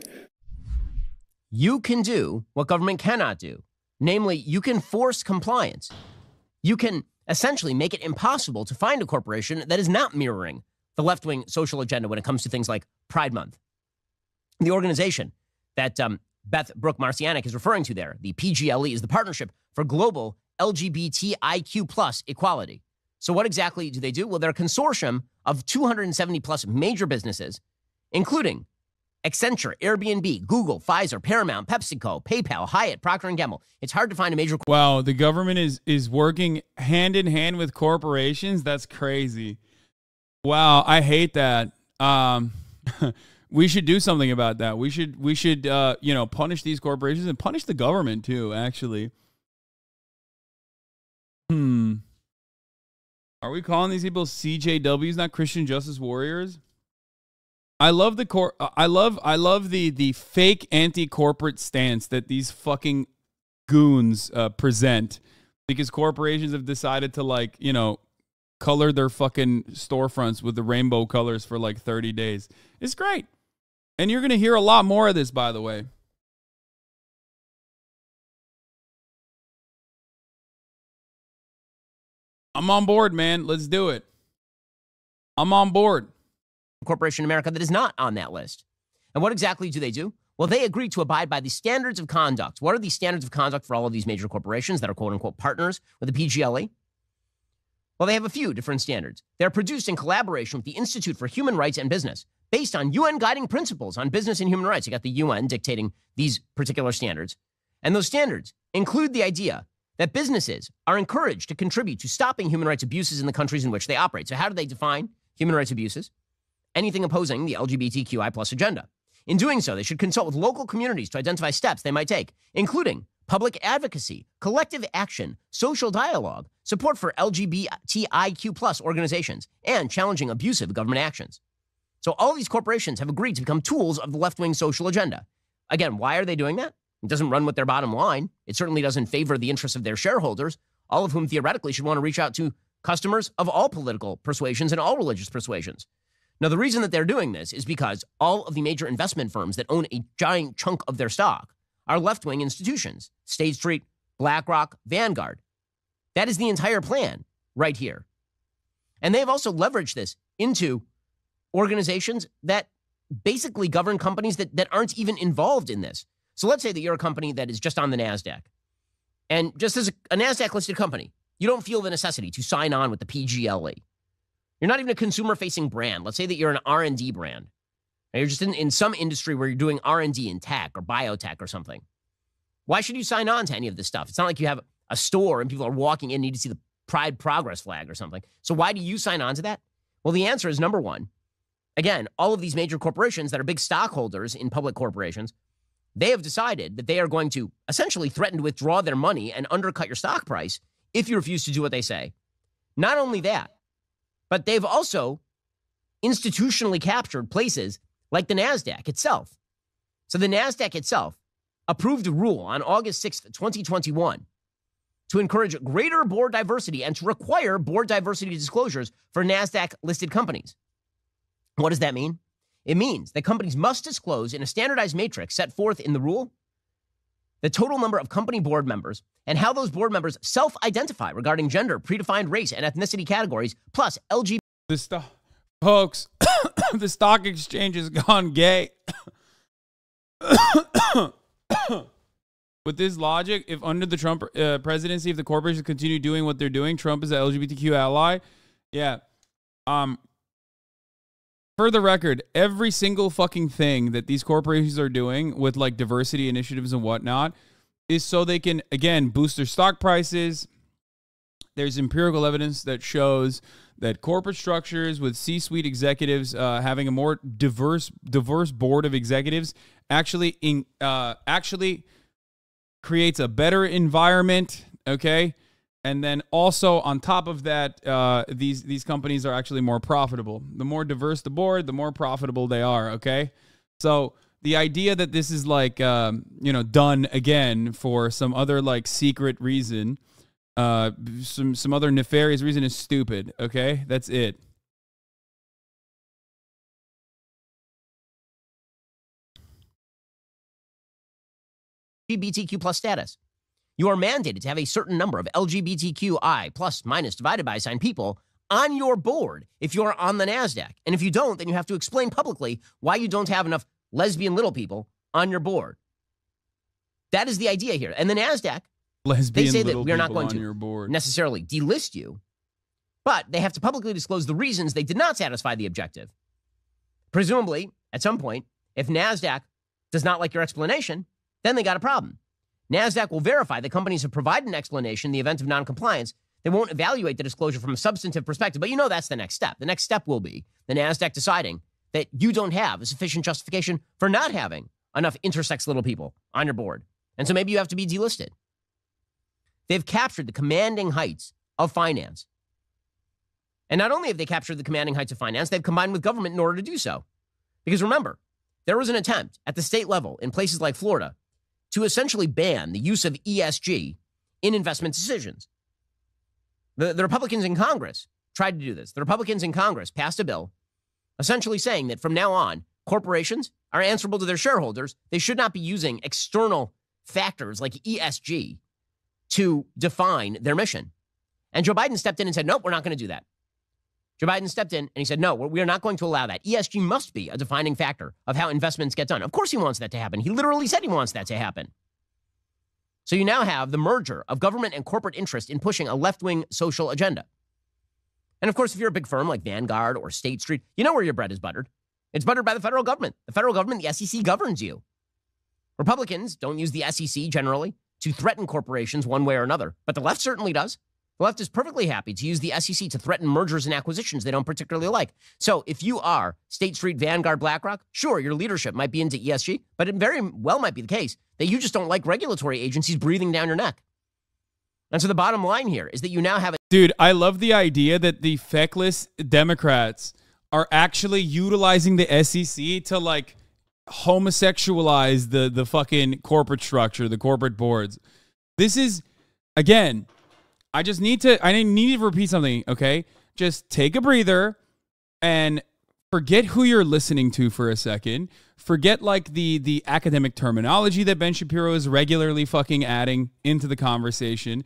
You can do what government cannot do. Namely, you can force compliance. You can essentially make it impossible to find a corporation that is not mirroring the left-wing social agenda when it comes to things like Pride Month. The organization that Beth Brooke Marcianick is referring to there, the PGLE, is the Partnership for Global LGBTIQ+ Equality. So what exactly do they do? Well, they're a consortium of 270+ major businesses, including Accenture, Airbnb, Google, Pfizer, Paramount, PepsiCo, PayPal, Hyatt, Procter & Gamble. It's hard to find a major... Wow, the government is working hand in hand with corporations? That's crazy. Wow, I hate that. We should do something about that. We should punish these corporations and punish the government too, actually. Are we calling these people CJWs, not Christian Justice Warriors? I love the fake anti-corporate stance that these fucking goons present, because corporations have decided to color their fucking storefronts with the rainbow colors for 30 days. It's great. And you're going to hear a lot more of this, by the way. I'm on board, man. Let's do it. I'm on board. Corporation in America that is not on that list. And what exactly do they do? Well, they agree to abide by the standards of conduct. What are the standards of conduct for all of these major corporations that are quote-unquote partners with the PGLE? Well, they have a few different standards. They're produced in collaboration with the Institute for Human Rights and Business, based on UN guiding principles on business and human rights. You got the UN dictating these particular standards. And those standards include the idea that businesses are encouraged to contribute to stopping human rights abuses in the countries in which they operate. So how do they define human rights abuses? Anything opposing the LGBTQI+ agenda. In doing so, they should consult with local communities to identify steps they might take, including public advocacy, collective action, social dialogue, support for LGBTIQ+ organizations, and challenging abusive government actions. So all of these corporations have agreed to become tools of the left-wing social agenda. Again, why are they doing that? It doesn't run with their bottom line. It certainly doesn't favor the interests of their shareholders, all of whom theoretically should want to reach out to customers of all political persuasions and all religious persuasions. Now, the reason that they're doing this is because all of the major investment firms that own a giant chunk of their stock are left-wing institutions. State Street, BlackRock, Vanguard. That is the entire plan right here. And they have also leveraged this into organizations that basically govern companies that aren't even involved in this. So let's say that you're a company that is just on the NASDAQ. And just as a NASDAQ-listed company, you don't feel the necessity to sign on with the PGLE. You're not even a consumer-facing brand. Let's say that you're an R&D brand. You're just in some industry where you're doing R&D in tech or biotech or something. Why should you sign on to any of this stuff? It's not like you have a store and people are walking in and need to see the Pride Progress flag or something. So why do you sign on to that? Well, the answer is number one. Again, all of these major corporations that are big stockholders in public corporations, they have decided that they are going to essentially threaten to withdraw their money and undercut your stock price if you refuse to do what they say. Not only that, but they've also institutionally captured places like the NASDAQ itself. So the NASDAQ itself approved a rule on August 6th, 2021 to encourage greater board diversity and to require board diversity disclosures for NASDAQ-listed companies. What does that mean? It means that companies must disclose in a standardized matrix set forth in the rule the total number of company board members and how those board members self-identify regarding gender, predefined race, and ethnicity categories, plus LGBT. Folks, the stock exchange has gone gay. With this logic, if under the Trump presidency, if the corporations continue doing what they're doing, Trump is an LGBTQ ally. Yeah. For the record, every single fucking thing that these corporations are doing with like diversity initiatives and whatnot is so they can, again, boost their stock prices. There's empirical evidence that shows that corporate structures with C-suite executives having a more diverse board of executives actually creates a better environment, okay? And then also on top of that, these companies are actually more profitable. The more diverse the board, the more profitable they are, okay? So the idea that this is like, done again for some other like secret reason, some other nefarious reason is stupid, okay? That's it. LGBTQ plus status. You are mandated to have a certain number of LGBTQI plus minus divided by sign people on your board if you're on the NASDAQ. And if you don't, then you have to explain publicly why you don't have enough lesbian little people on your board. That is the idea here. And the NASDAQ, they say that we are not going to necessarily delist you, but they have to publicly disclose the reasons they did not satisfy the objective. Presumably, at some point, if NASDAQ does not like your explanation, then they got a problem. NASDAQ will verify that companies have provided an explanation in the event of noncompliance. They won't evaluate the disclosure from a substantive perspective, but you know that's the next step. The next step will be the NASDAQ deciding that you don't have a sufficient justification for not having enough intersex little people on your board. And so maybe you have to be delisted. They've captured the commanding heights of finance. And not only have they captured the commanding heights of finance, they've combined with government in order to do so. Because remember, there was an attempt at the state level in places like Florida to essentially ban the use of ESG in investment decisions. The Republicans in Congress tried to do this. The Republicans in Congress passed a bill essentially saying that from now on, corporations are answerable to their shareholders. They should not be using external factors like ESG to define their mission. And Joe Biden stepped in and said, nope, we're not going to do that. Joe Biden stepped in and he said, no, we are not going to allow that. ESG must be a defining factor of how investments get done. Of course he wants that to happen. He literally said he wants that to happen. So you now have the merger of government and corporate interest in pushing a left-wing social agenda. And of course, if you're a big firm like Vanguard or State Street, you know where your bread is buttered. It's buttered by the federal government. The federal government, the SEC, governs you. Republicans don't use the SEC generally to threaten corporations one way or another, but the left certainly does. The left is perfectly happy to use the SEC to threaten mergers and acquisitions they don't particularly like. So if you are State Street, Vanguard, BlackRock, sure, your leadership might be into ESG, but it very well might be the case that you just don't like regulatory agencies breathing down your neck. And so the bottom line here is that you now have a... Dude, I love the idea that the feckless Democrats are actually utilizing the SEC to like homosexualize the fucking corporate structure, the corporate boards. This is, again... I need to repeat something, okay? Just take a breather and forget who you're listening to for a second. Forget like the academic terminology that Ben Shapiro is regularly fucking adding into the conversation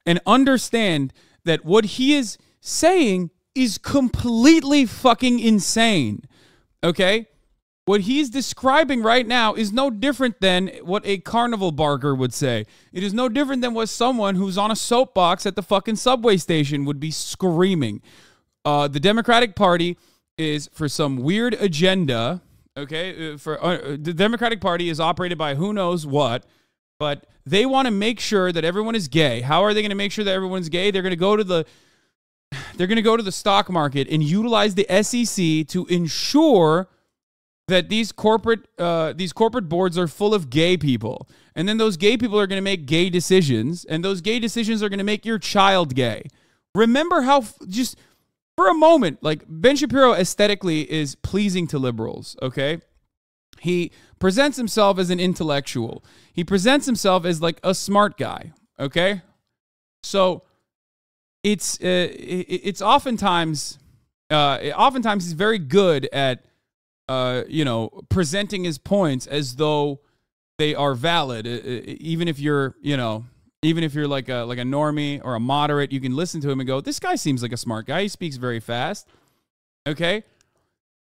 and understand that what he is saying is completely fucking insane, okay? What he's describing right now is no different than what a carnival barker would say. It is no different than what someone who's on a soapbox at the fucking subway station would be screaming. The Democratic Party is for some weird agenda, okay? The Democratic Party is operated by who knows what, but they want to make sure that everyone is gay. How are they going to make sure that everyone's gay? They're going to go to the stock market and utilize the SEC to ensure that these corporate boards are full of gay people. And then those gay people are going to make gay decisions, and those gay decisions are going to make your child gay. Remember how, just for a moment, like Ben Shapiro aesthetically is pleasing to liberals, okay? He presents himself as an intellectual. He presents himself as like a smart guy, okay? So it's oftentimes he's very good at presenting his points as though they are valid, even if you're like a normie or a moderate. You can listen to him and go, this guy seems like a smart guy. He speaks very fast. Okay,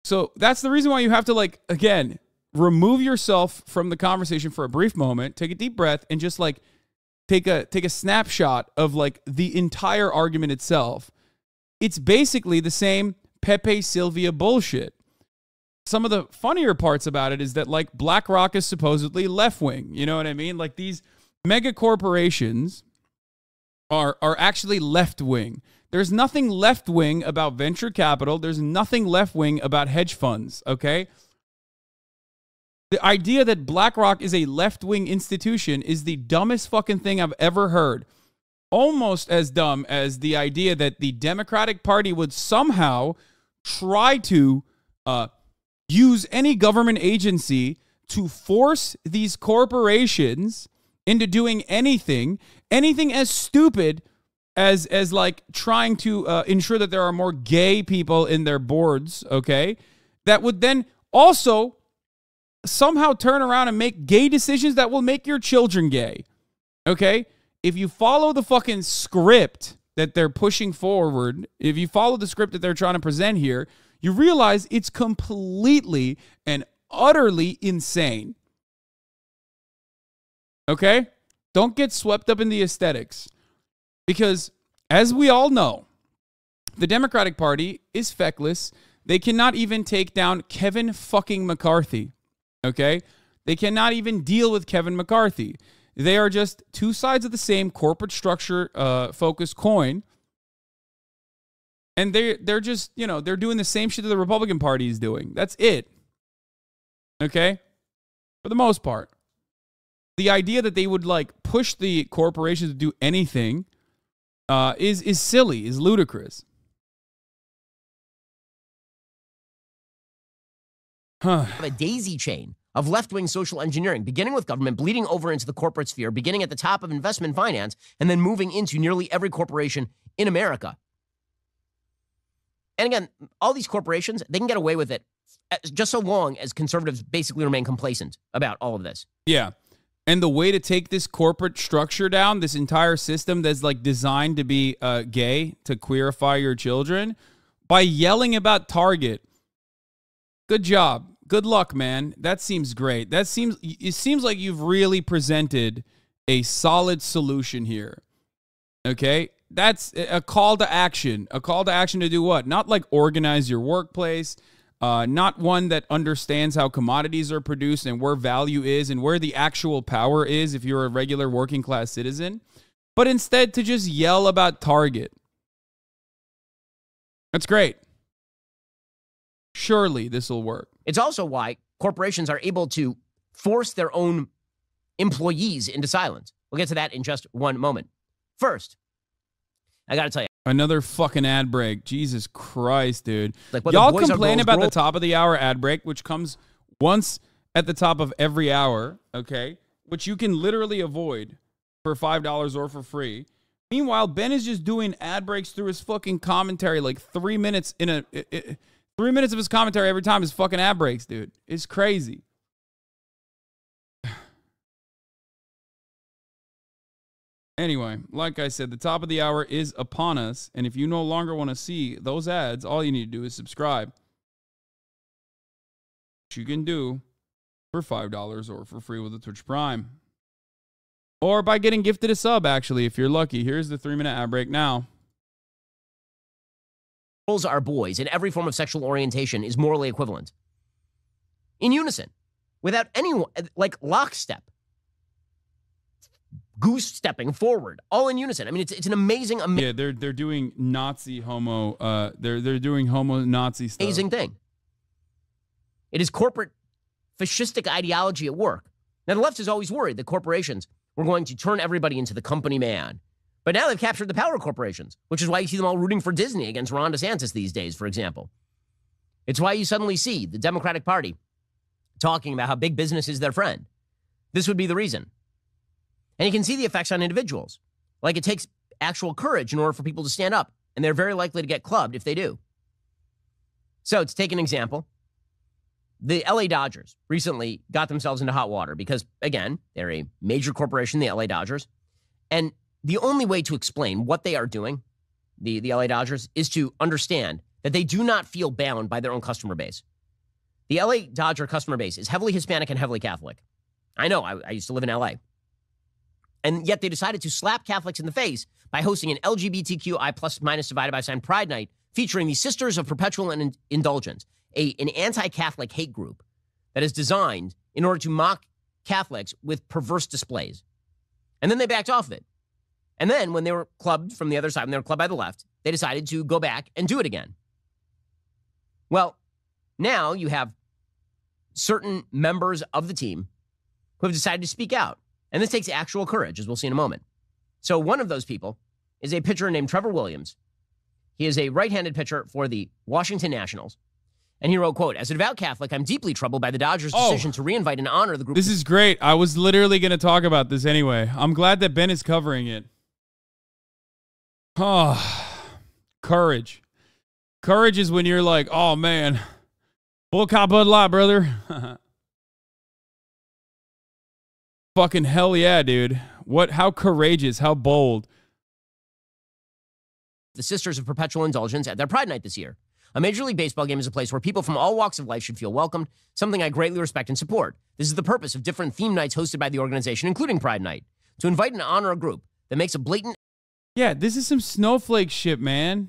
so that's the reason why you have to, like, again, remove yourself from the conversation for a brief moment, take a deep breath, and just like take a snapshot of like the entire argument itself. It's basically the same Pepe Silvia bullshit. Some of the funnier parts about it is that, like, BlackRock is supposedly left-wing. You know what I mean? Like, these mega corporations are actually left-wing. There's nothing left-wing about venture capital. There's nothing left-wing about hedge funds, okay? The idea that BlackRock is a left-wing institution is the dumbest fucking thing I've ever heard. Almost as dumb as the idea that the Democratic Party would somehow try to use any government agency to force these corporations into doing anything as stupid as like trying to ensure that there are more gay people in their boards, okay? That would then also somehow turn around and make gay decisions that will make your children gay, okay? If you follow the fucking script that they're pushing forward, if you follow the script that they're trying to present here, you realize it's completely and utterly insane. Okay? Don't get swept up in the aesthetics. Because, as we all know, the Democratic Party is feckless. They cannot even take down Kevin fucking McCarthy. Okay? They cannot even deal with Kevin McCarthy. They are just two sides of the same corporate structure focused coin. And they're just, they're doing the same shit that the Republican Party is doing. That's it. Okay? For the most part. The idea that they would, like, push the corporations to do anything is silly, is ludicrous. A daisy chain of left-wing social engineering, beginning with government, bleeding over into the corporate sphere, beginning at the top of investment finance, and then moving into nearly every corporation in America. And again, all these corporations, they can get away with it just so long as conservatives basically remain complacent about all of this. Yeah. And the way to take this corporate structure down, this entire system that's like designed to be gay, to queerify your children, by yelling about Target. Good job. Good luck, man. That seems great. It seems like you've really presented a solid solution here. Okay? That's a call to action. A call to action to do what? Not like organize your workplace, not one that understands how commodities are produced and where value is and where the actual power is if you're a regular working class citizen, but instead to just yell about Target. That's great. Surely this will work. It's also why corporations are able to force their own employees into silence. We'll get to that in just one moment. First, I got to tell you. Another fucking ad break. Jesus Christ, dude. Like, y'all complain about the top of the hour ad break, which comes once at the top of every hour, okay? Which you can literally avoid for $5 or for free. Meanwhile, Ben is just doing ad breaks through his fucking commentary, like 3 minutes 3 minutes of his commentary every time is fucking ad breaks, dude. It's crazy. Anyway, like I said, the top of the hour is upon us. And if you no longer want to see those ads, all you need to do is subscribe. Which you can do for $5 or for free with a Twitch Prime. Or by getting gifted a sub, actually, if you're lucky. Here's the 3-minute ad break now. Girls are boys, and every form of sexual orientation is morally equivalent. In unison. Without anyone, like lockstep. Goose stepping forward, all in unison. I mean, it's an amazing. Yeah, they're doing Nazi homo. They're doing homo Nazi stuff. Amazing thing. It is corporate fascistic ideology at work. Now, the left is always worried that corporations were going to turn everybody into the company man, but now they've captured the power of corporations, which is why you see them all rooting for Disney against Ron DeSantis these days, for example. It's why you suddenly see the Democratic Party talking about how big business is their friend. This would be the reason. And you can see the effects on individuals. Like, it takes actual courage in order for people to stand up, and they're very likely to get clubbed if they do. So to take an example, the LA Dodgers recently got themselves into hot water because, again, they're a major corporation, the LA Dodgers. And the only way to explain what they are doing, the LA Dodgers, is to understand that they do not feel bound by their own customer base. The LA Dodger customer base is heavily Hispanic and heavily Catholic. I know, I used to live in LA. And yet they decided to slap Catholics in the face by hosting an LGBTQI plus minus divided by sign Pride Night featuring the Sisters of Perpetual Indulgence, an anti-Catholic hate group that is designed in order to mock Catholics with perverse displays. And then they backed off of it. And then when they were clubbed from the other side, when they were clubbed by the left, they decided to go back and do it again. Well, now you have certain members of the team who have decided to speak out. And this takes actual courage, as we'll see in a moment. So one of those people is a pitcher named Trevor Williams. He is a right-handed pitcher for the Washington Nationals. And he wrote, quote, "As a devout Catholic, I'm deeply troubled by the Dodgers' decision to reinvite and honor the group." This is great. I was literally going to talk about this anyway. I'm glad that Ben is covering it. Oh, courage. Courage is when you're like, oh, man, full cop Bud Light, brother. Fucking hell yeah, dude. How courageous, how bold. The Sisters of Perpetual Indulgence at their Pride Night this year. A Major League Baseball game is a place where people from all walks of life should feel welcomed, something I greatly respect and support. This is the purpose of different theme nights hosted by the organization, including Pride Night, to invite and honor a group that makes a blatant... Yeah, this is some snowflake shit, man.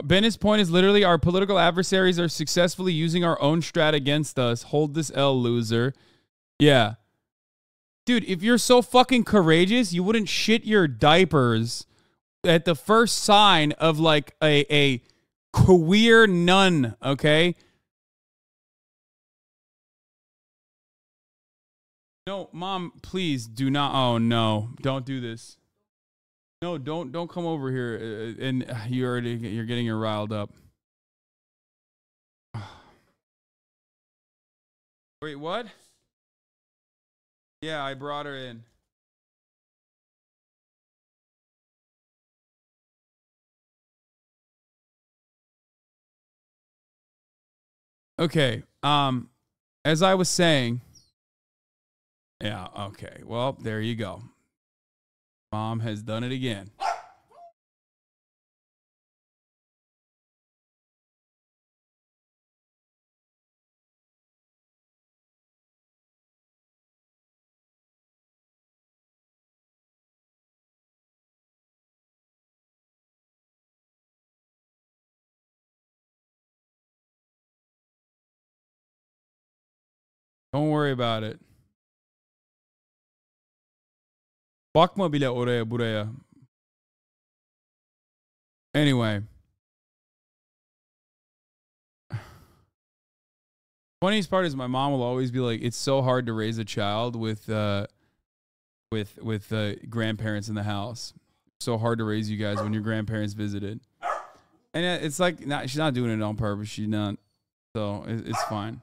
Bennett's point is literally our political adversaries are successfully using our own strat against us. Hold this L, loser. Yeah. Dude, if you're so fucking courageous, you wouldn't shit your diapers at the first sign of like a queer nun, okay? No, Mom, please do not. Oh no, don't do this. No, don't come over here. And you're getting her riled up. Wait, what? Yeah, I brought her in. Okay. As I was saying, yeah, okay. Well, there you go. Mom has done it again. Don't worry about it. Bakma bile oraya buraya. Anyway. Funniest part is my mom will always be like, it's so hard to raise a child with grandparents in the house. So hard to raise you guys when your grandparents visited. And it's like, she's not doing it on purpose. She's not. So it's fine.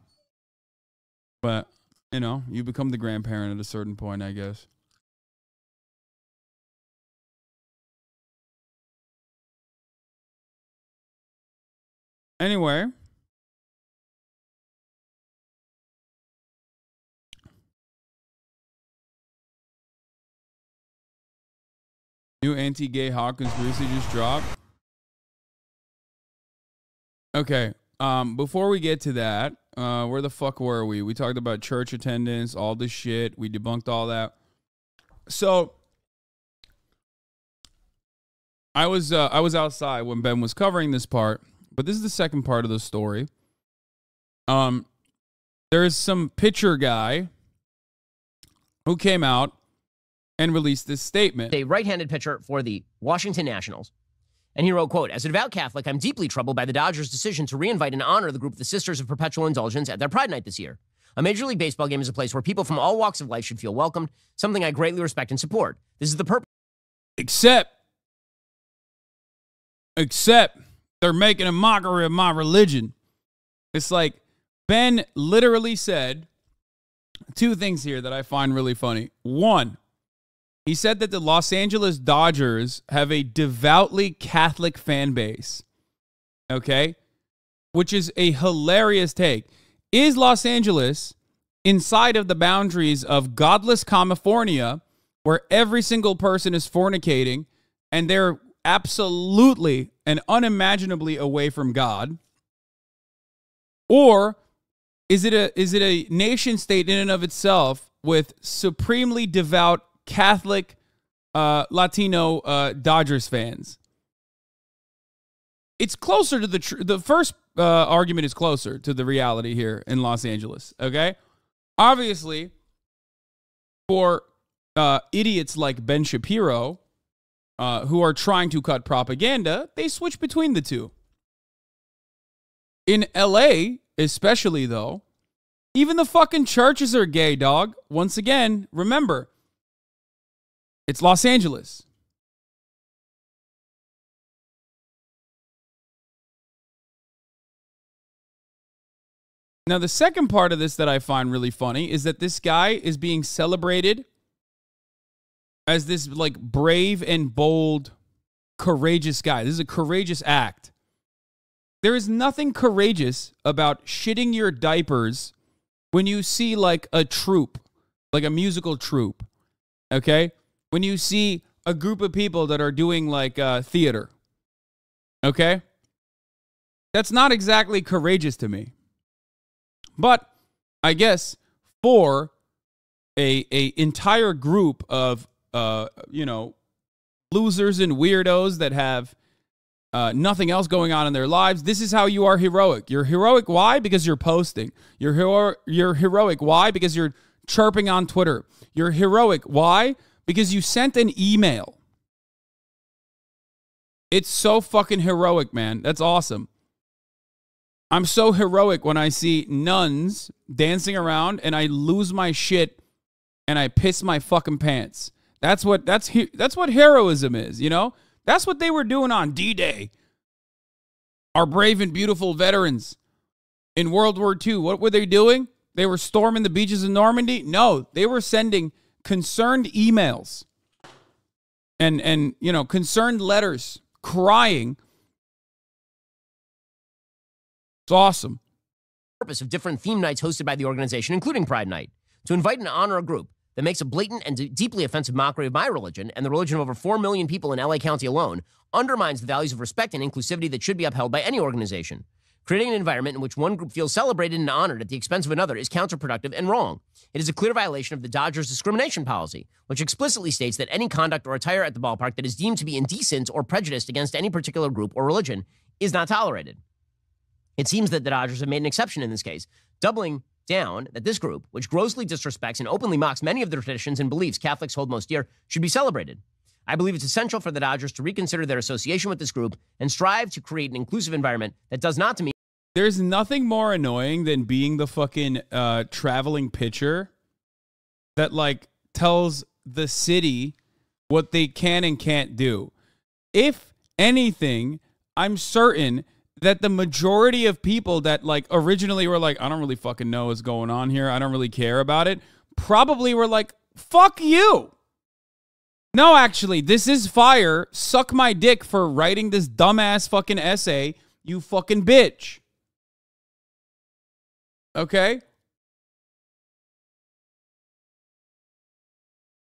But, you know, you become the grandparent at a certain point, I guess. Anyway. New anti-gay hawk conspiracy just dropped. Okay. Before we get to that, where the fuck were we? We talked about church attendance, all this shit. We debunked all that. So I was outside when Ben was covering this part, but this is the second part of the story. There is some pitcher guy who came out and released this statement. A right-handed pitcher for the Washington Nationals. And he wrote, quote, "As a devout Catholic, I'm deeply troubled by the Dodgers' decision to reinvite and honor the group of the Sisters of Perpetual Indulgence at their Pride Night this year. A Major League Baseball game is a place where people from all walks of life should feel welcomed, something I greatly respect and support. This is the purpose..." Except they're making a mockery of my religion. It's like Ben literally said two things here that I find really funny. One, He said that the Los Angeles Dodgers have a devoutly Catholic fan base. Okay? Which is a hilarious take. Is Los Angeles inside of the boundaries of godless California, where every single person is fornicating and they're absolutely and unimaginably away from God? Or is it a nation state in and of itself with supremely devout Catholic Latino Dodgers fans? It's closer to the first argument is closer to the reality here in Los Angeles, okay? Obviously, for idiots like Ben Shapiro, who are trying to cut propaganda, they switch between the two. In LA, especially, though, even the fucking churches are gay, dog. Once again, remember, it's Los Angeles. Now, the second part of this that I find really funny is that this guy is being celebrated as this, like, brave and bold, courageous guy. This is a courageous act. There is nothing courageous about shitting your diapers when you see, like, a troupe, like a musical troupe, okay? When you see a group of people that are doing, like, theater, okay? That's not exactly courageous to me. But I guess for a entire group of, losers and weirdos that have nothing else going on in their lives, this is how you are heroic. You're heroic. Why? Because you're posting. You're heroic. Why? Because you're chirping on Twitter. You're heroic. Why? Because you sent an email. It's so fucking heroic, man. That's awesome. I'm so heroic when I see nuns dancing around and I lose my shit and I piss my fucking pants. That's what heroism is, you know? That's what they were doing on D-Day. Our brave and beautiful veterans in World War II. What were they doing? They were storming the beaches of Normandy? No, they were sending concerned emails and concerned letters, crying. It's awesome. Purpose of different theme nights hosted by the organization, including Pride Night, to invite and honor a group that makes a blatant and deeply offensive mockery of my religion and the religion of over 4 million people in LA County alone, undermines the values of respect and inclusivity that should be upheld by any organization. Creating an environment in which one group feels celebrated and honored at the expense of another is counterproductive and wrong. It is a clear violation of the Dodgers' discrimination policy, which explicitly states that any conduct or attire at the ballpark that is deemed to be indecent or prejudiced against any particular group or religion is not tolerated. It seems that the Dodgers have made an exception in this case, doubling down that this group, which grossly disrespects and openly mocks many of the traditions and beliefs Catholics hold most dear, should be celebrated. I believe it's essential for the Dodgers to reconsider their association with this group and strive to create an inclusive environment that does not, to me... There's nothing more annoying than being the fucking traveling pitcher that, like, tells the city what they can and can't do. If anything, I'm certain that the majority of people that, like, originally were like, I don't really fucking know what's going on here, I don't really care about it, probably were like, fuck you. No, actually, this is fire. Suck my dick for writing this dumbass fucking essay, you fucking bitch. Okay?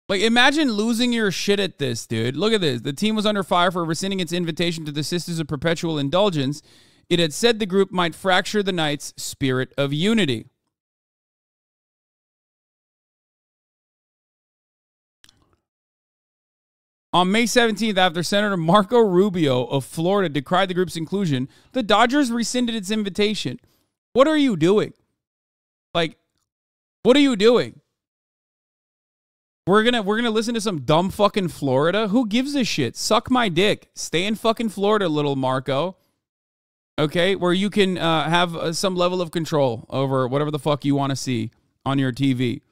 Like, imagine losing your shit at this, dude. Look at this. The team was under fire for rescinding its invitation to the Sisters of Perpetual Indulgence. It had said the group might fracture the night's spirit of unity. On May 17th, after Senator Marco Rubio of Florida decried the group's inclusion, the Dodgers rescinded its invitation. What are you doing? Like, what are you doing? We're gonna listen to some dumb fucking Florida? Who gives a shit? Suck my dick. Stay in fucking Florida, little Marco. Okay? Where you can have some level of control over whatever the fuck you want to see on your TV.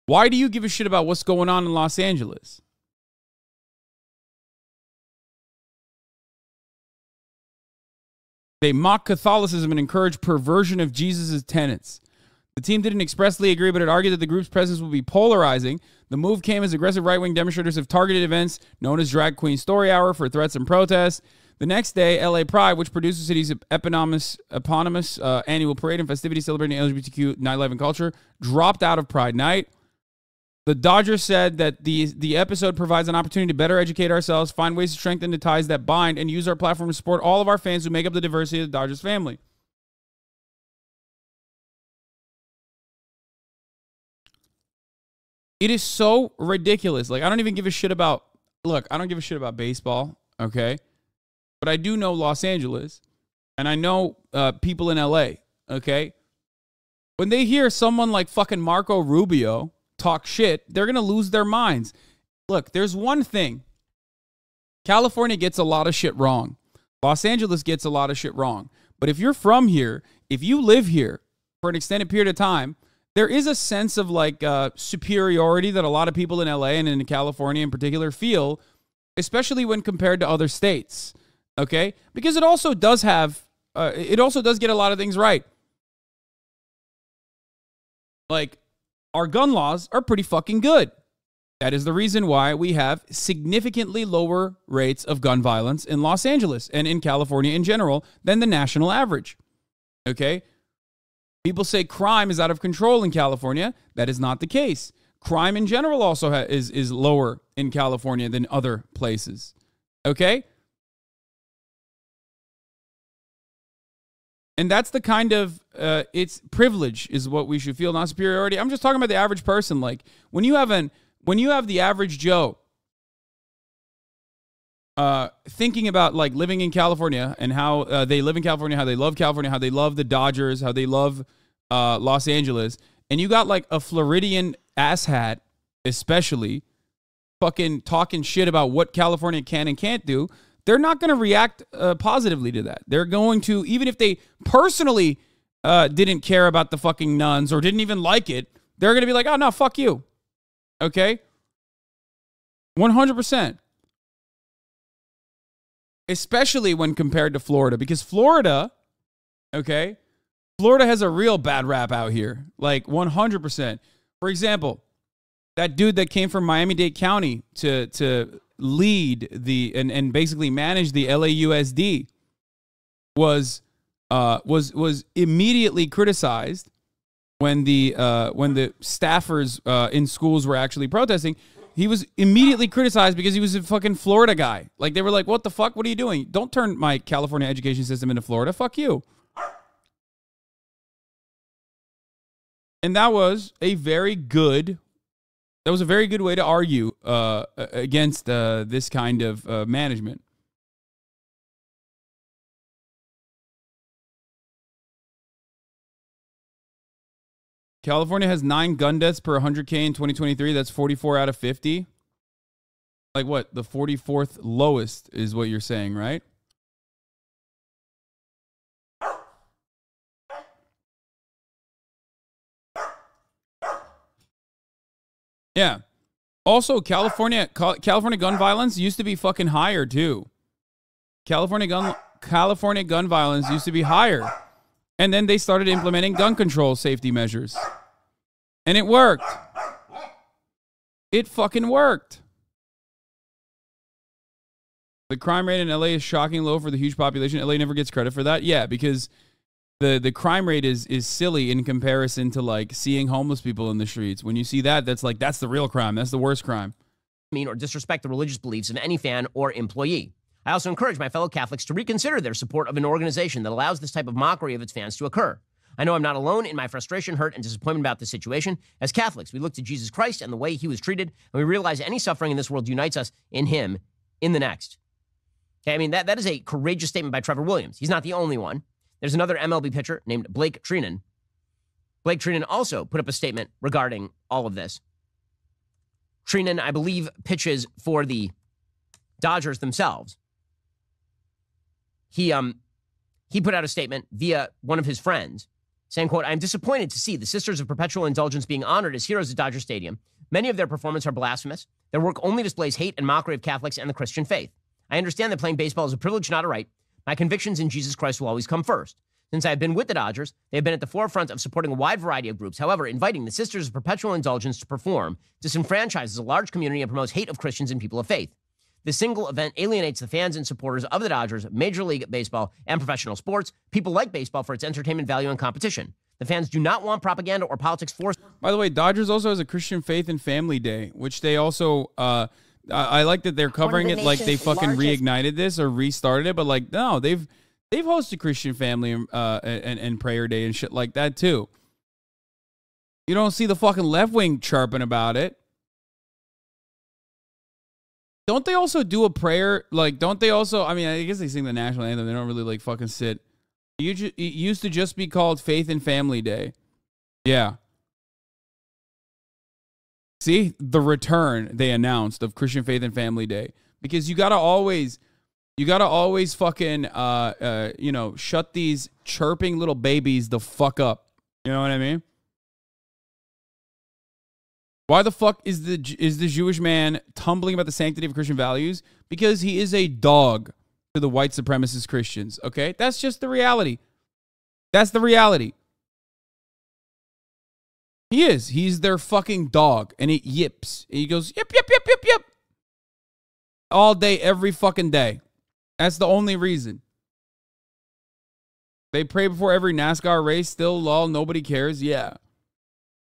Why do you give a shit about what's going on in Los Angeles? They mock Catholicism and encourage perversion of Jesus' tenets. The team didn't expressly agree, but it argued that the group's presence would be polarizing. The move came as aggressive right-wing demonstrators have targeted events known as Drag Queen Story Hour for threats and protests. The next day, LA Pride, which produces the city's eponymous annual parade and festivities celebrating LGBTQ nightlife and culture, dropped out of Pride Night. The Dodgers said that the episode provides an opportunity to better educate ourselves, find ways to strengthen the ties that bind, and use our platform to support all of our fans who make up the diversity of the Dodgers family. It is so ridiculous. Like, I don't even give a shit about, look, I don't give a shit about baseball, okay? But I do know Los Angeles, and I know people in LA, okay? When they hear someone like fucking Marco Rubio talk shit, they're going to lose their minds. Look, there's one thing. California gets a lot of shit wrong. Los Angeles gets a lot of shit wrong. But if you're from here, if you live here for an extended period of time, there is a sense of like superiority that a lot of people in LA and in California in particular feel, especially when compared to other states. Okay? Because it also does have, it also does get a lot of things right. Like, our gun laws are pretty fucking good. That is the reason why we have significantly lower rates of gun violence in Los Angeles and in California in general than the national average. Okay? People say crime is out of control in California. That is not the case. Crime in general also is lower in California than other places. Okay? And that's the kind of, it's privilege is what we should feel, not superiority. I'm just talking about the average person. Like, when you have the average Joe thinking about like living in California and how they live in California, how they love California, how they love the Dodgers, how they love Los Angeles, and you got like a Floridian asshat, especially, fucking talking shit about what California can and can't do, they're not going to react positively to that. They're going to, even if they personally didn't care about the fucking nuns or didn't even like it, they're going to be like, oh, no, fuck you. Okay? 100%. Especially when compared to Florida, because Florida, okay, Florida has a real bad rap out here, like 100%. For example, that dude that came from Miami-Dade County to lead the and basically manage the LAUSD was immediately criticized when the staffers in schools were actually protesting. He was immediately criticized because he was a fucking Florida guy. Like, they were like, what the fuck? What are you doing? Don't turn my California education system into Florida. Fuck you. And that was a very good way to argue against this kind of management. California has 9 gun deaths per 100K in 2023. That's 44 out of 50. Like what? The 44th lowest is what you're saying, right? Yeah. Also, California gun violence used to be fucking higher too. California gun violence used to be higher. And then they started implementing gun control safety measures. And it worked. It fucking worked. The crime rate in LA is shockingly low for the huge population. LA never gets credit for that. Yeah, because the crime rate is silly in comparison to like seeing homeless people in the streets. When you see that, that's the real crime. That's the worst crime. Mean or disrespect the religious beliefs of any fan or employee. I also encourage my fellow Catholics to reconsider their support of an organization that allows this type of mockery of its fans to occur. I know I'm not alone in my frustration, hurt, and disappointment about this situation. As Catholics, we look to Jesus Christ and the way he was treated, and we realize any suffering in this world unites us in him in the next. Okay, I mean, that is a courageous statement by Trevor Williams. He's not the only one. There's another MLB pitcher named Blake Treinen. Blake Treinen also put up a statement regarding all of this. Treinen, I believe, pitches for the Dodgers themselves. He put out a statement via one of his friends saying, quote, "I'm disappointed to see the Sisters of Perpetual Indulgence being honored as heroes at Dodger Stadium. Many of their performances are blasphemous. Their work only displays hate and mockery of Catholics and the Christian faith. I understand that playing baseball is a privilege, not a right. My convictions in Jesus Christ will always come first. Since I've been with the Dodgers, they have been at the forefront of supporting a wide variety of groups. However, inviting the Sisters of Perpetual Indulgence to perform disenfranchises a large community and promotes hate of Christians and people of faith. This single event alienates the fans and supporters of the Dodgers, Major League Baseball, and professional sports. People like baseball for its entertainment value and competition. The fans do not want propaganda or politics forced. By the way, Dodgers also has a Christian Faith and Family Day, which they also, I like that they're covering it like they fucking reignited this or restarted it, but like, no, they've hosted Christian Family and Prayer Day and shit like that too. You don't see the fucking left wing chirping about it. Don't they also do a prayer? Like, don't they also, I mean, I guess they sing the national anthem. They don't really like fucking sit. It used to just be called Faith and Family Day. Yeah. See, the return they announced of Christian Faith and Family Day. Because you gotta always fucking, shut these chirping little babies the fuck up. You know what I mean? Why the fuck is the Jewish man tumbling about the sanctity of Christian values? Because he is a dog to the white supremacist Christians, okay? That's just the reality. That's the reality. He is. He's their fucking dog, and it yips. And he goes, yip, yip, yip, yip, yip. All day, every fucking day. That's the only reason. They pray before every NASCAR race. Still, lol, nobody cares. Yeah.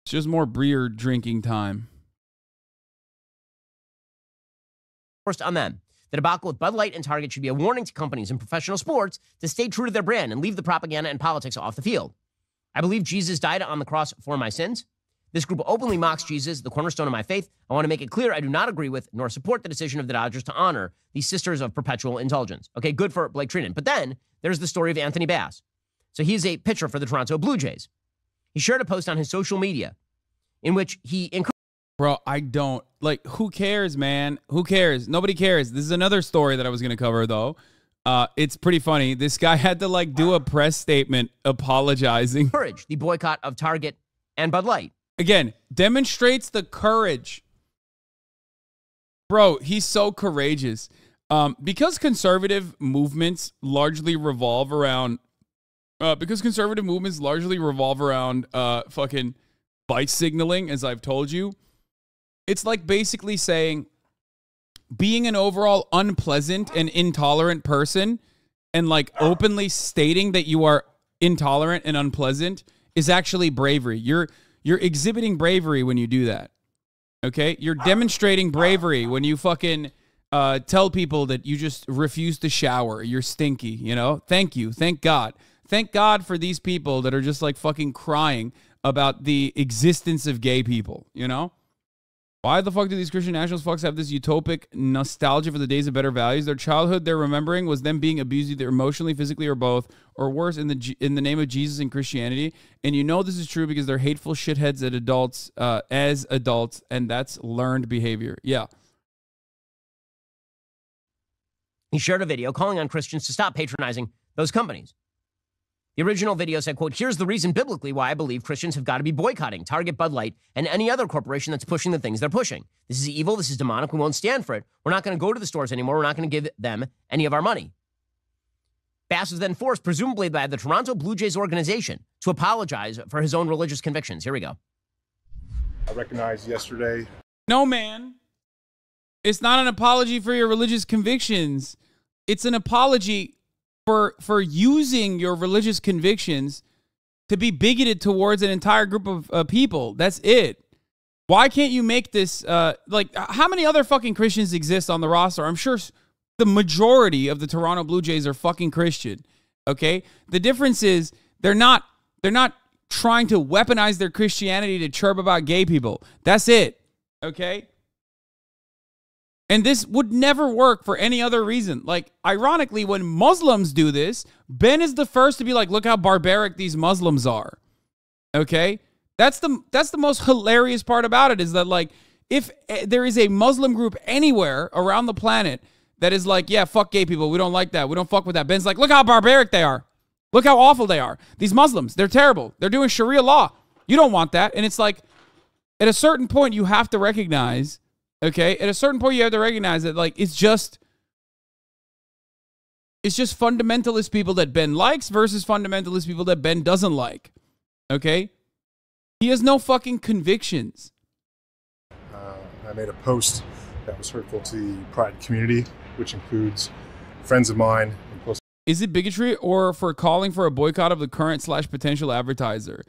It's just more beer drinking time. Forced on them. The debacle with Bud Light and Target should be a warning to companies in professional sports to stay true to their brand and leave the propaganda and politics off the field. I believe Jesus died on the cross for my sins. This group openly mocks Jesus, the cornerstone of my faith. I want to make it clear I do not agree with nor support the decision of the Dodgers to honor these Sisters of Perpetual Indulgence. Okay, good for Blake Trinan. But then there's the story of Anthony Bass. So he's a pitcher for the Toronto Blue Jays. He shared a post on his social media in which he encouraged. Bro, I don't, like, who cares, man? Who cares? Nobody cares. This is another story that I was going to cover, though. It's pretty funny. This guy had to, like, do a press statement apologizing. Encourage the boycott of Target and Bud Light. Again, demonstrates the courage. Bro, he's so courageous. Because conservative movements largely revolve around fucking bike signaling, as I've told you. It's like basically saying being an overall unpleasant and intolerant person and like openly stating that you are intolerant and unpleasant is actually bravery. You're exhibiting bravery when you do that. Okay? You're demonstrating bravery when you fucking tell people that you just refuse to shower. You're stinky, you know? Thank you. Thank God. Thank God for these people that are just like fucking crying about the existence of gay people, you know? Why the fuck do these Christian nationalist fucks have this utopic nostalgia for the days of better values? Their childhood they're remembering was them being abused either emotionally, physically, or both, or worse, in the name of Jesus and Christianity. And you know this is true because they're hateful shitheads at adults, as adults, and that's learned behavior. Yeah. He shared a video calling on Christians to stop patronizing those companies. The original video said, quote, here's the reason biblically why I believe Christians have got to be boycotting Target, Bud Light, and any other corporation that's pushing the things they're pushing. This is evil. This is demonic. We won't stand for it. We're not going to go to the stores anymore. We're not going to give them any of our money. Bass was then forced, presumably by the Toronto Blue Jays organization, to apologize for his own religious convictions. Here we go. I recognized yesterday. No, man. It's not an apology for your religious convictions. It's an apology for using your religious convictions to be bigoted towards an entire group of people. That's it. Why can't you make this, like, how many other fucking Christians exist on the roster? I'm sure the majority of the Toronto Blue Jays are fucking Christian, okay? The difference is they're not trying to weaponize their Christianity to chirp about gay people. That's it, okay? And this would never work for any other reason. Like, ironically, when Muslims do this, Ben is the first to be like, look how barbaric these Muslims are. Okay? That's the most hilarious part about it is that, like, if there is a Muslim group anywhere around the planet that is like, yeah, fuck gay people. We don't like that. We don't fuck with that. Ben's like, look how barbaric they are. Look how awful they are. These Muslims, they're terrible. They're doing Sharia law. You don't want that. And it's like, at a certain point, you have to recognize... Okay, at a certain point, you have to recognize that, like, it's just It's just fundamentalist people that Ben likes versus fundamentalist people that Ben doesn't like. Okay? He has no fucking convictions. I made a post that was hurtful to the Pride community, which includes friends of mine and close. Is it bigotry or for calling for a boycott of the current / potential advertiser?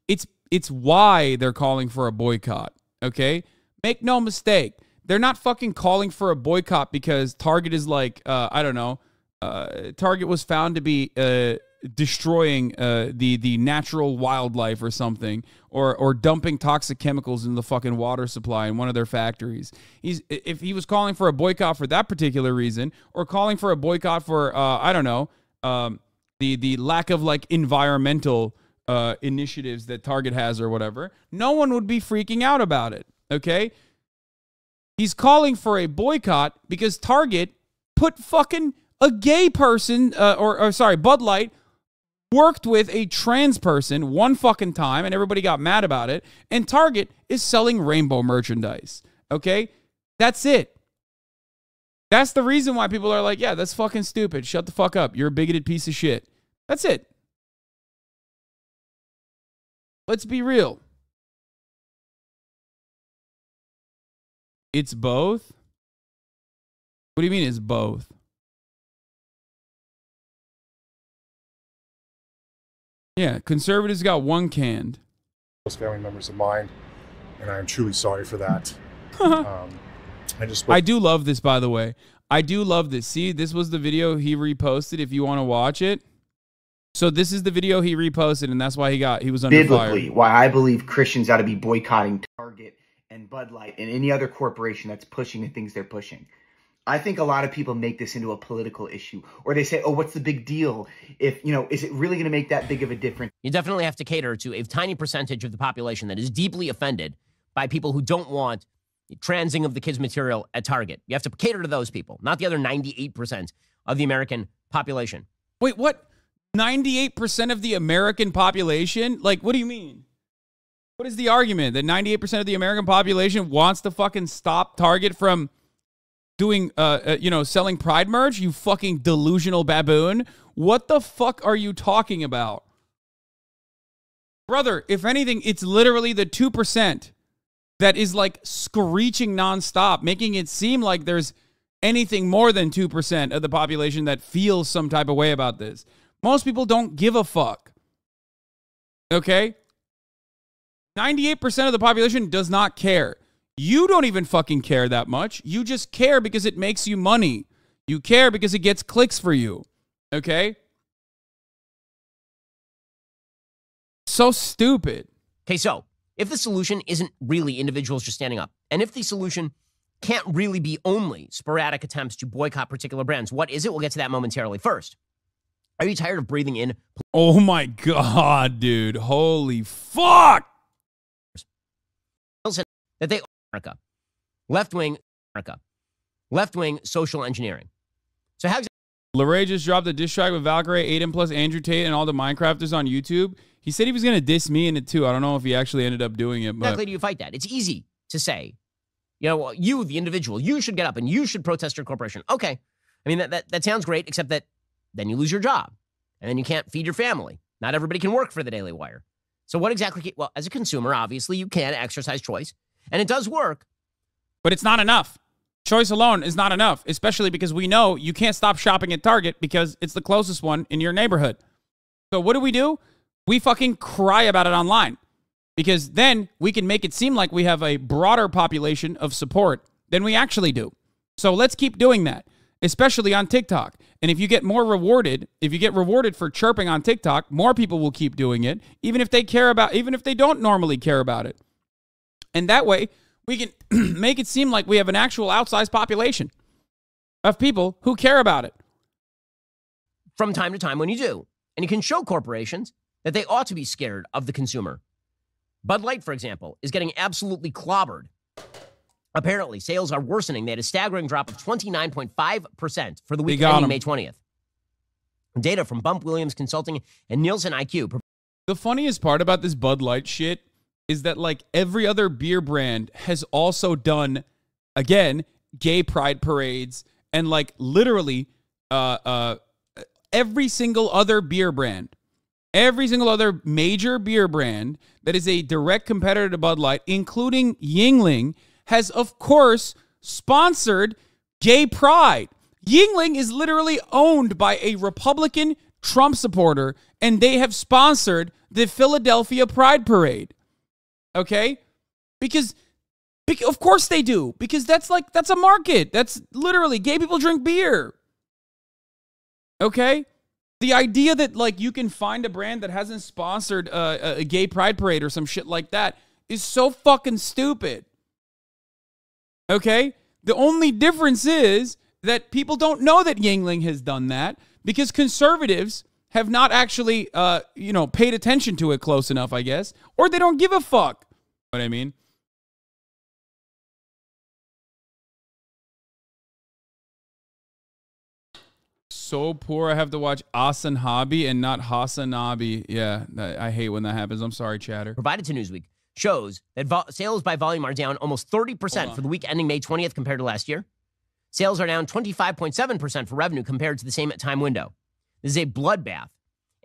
It's why they're calling for a boycott, okay? Make no mistake. They're not fucking calling for a boycott because Target is like, I don't know, Target was found to be destroying the natural wildlife or something, or dumping toxic chemicals in the fucking water supply in one of their factories. If he was calling for a boycott for that particular reason, or calling for a boycott for I don't know, the lack of like environmental initiatives that Target has or whatever, no one would be freaking out about it. Okay, he's calling for a boycott because Target put fucking a gay person, or sorry, Bud Light worked with a trans person one fucking time and everybody got mad about it, and Target is selling rainbow merchandise. Okay? That's it. That's the reason why people are like, yeah, that's fucking stupid. Shut the fuck up. You're a bigoted piece of shit. That's it. Let's be real. It's both? What do you mean it's both? Yeah, conservatives got one canned. Close family members of mine, and I am truly sorry for that. I do love this, by the way. I do love this. See, this was the video he reposted if you want to watch it. So this is the video he reposted, and that's why he was under biblically, fire. why I believe Christians ought to be boycotting Target and Bud Light and any other corporation that's pushing the things they're pushing. I think a lot of people make this into a political issue, or they say, oh, what's the big deal? If, is it really going to make that big of a difference? You definitely have to cater to a tiny percentage of the population that is deeply offended by people who don't want transing of the kids' material at Target. You have to cater to those people, not the other 98% of the American population. Wait, what? 98% of the American population? Like, what do you mean? What is the argument? That 98% of the American population wants to fucking stop Target from doing, selling Pride merch? You fucking delusional baboon. What the fuck are you talking about? Brother, if anything, it's literally the 2% that is like screeching nonstop, making it seem like there's anything more than 2% of the population that feels some type of way about this. Most people don't give a fuck. Okay? 98% of the population does not care. You don't even fucking care that much. You just care because it makes you money. You care because it gets clicks for you. Okay? So stupid. Okay, so if the solution isn't really individuals just standing up, and if the solution can't really be only sporadic attempts to boycott particular brands, what is it? We'll get to that momentarily. First, are you tired of breathing in? Oh my God, dude. Holy fuck. That they America. Left-wing social engineering. So how LeRae just dropped a diss track with Valkyrie, Aiden plus Andrew Tate and all the Minecrafters on YouTube. He said he was going to diss me in it too. I don't know if he actually ended up doing it. But exactly do you fight that? It's easy to say, you, the individual, you should get up and you should protest your corporation. Okay. I mean, that sounds great, except that then you lose your job and then you can't feed your family. Not everybody can work for the Daily Wire. So what exactly? Well, as a consumer, obviously, you can exercise choice, and it does work. But it's not enough. Choice alone is not enough, especially because we know you can't stop shopping at Target because it's the closest one in your neighborhood. So what do? We fucking cry about it online because then we can make it seem like we have a broader population of support than we actually do. So let's keep doing that, especially on TikTok. And if you get rewarded for chirping on TikTok, more people will keep doing it, even if they don't normally care about it. And that way, we can make it seem like we have an actual outsized population of people who care about it. From time to time when you do. And you can show corporations that they ought to be scared of the consumer. Bud Light, for example, is getting absolutely clobbered. Apparently, sales are worsening. They had a staggering drop of 29.5% for the week ending May 20th. Data from Bump Williams Consulting and Nielsen IQ. The funniest part about this Bud Light shit is that like every other beer brand has also done, again, gay pride parades and like literally every single other beer brand, every single other major beer brand that is a direct competitor to Bud Light, including Yuengling, has, of course, sponsored gay pride. Yuengling is literally owned by a Republican Trump supporter, and they have sponsored the Philadelphia Pride Parade. Okay? Because of course they do. Because that's a market. That's literally gay people drink beer. Okay? The idea that like you can find a brand that hasn't sponsored a gay pride parade or some shit like that is so fucking stupid. Okay? The only difference is that people don't know that Yuengling has done that because conservatives have not actually, paid attention to it close enough, I guess, or they don't give a fuck. What I mean? So poor, I have to watch HasanAbi and not HasanAbi. Yeah, I hate when that happens. I'm sorry, chatter. Provided to Newsweek shows that sales by volume are down almost 30% for the week ending May 20th compared to last year. Sales are down 25.7% for revenue compared to the same time window. This is a bloodbath.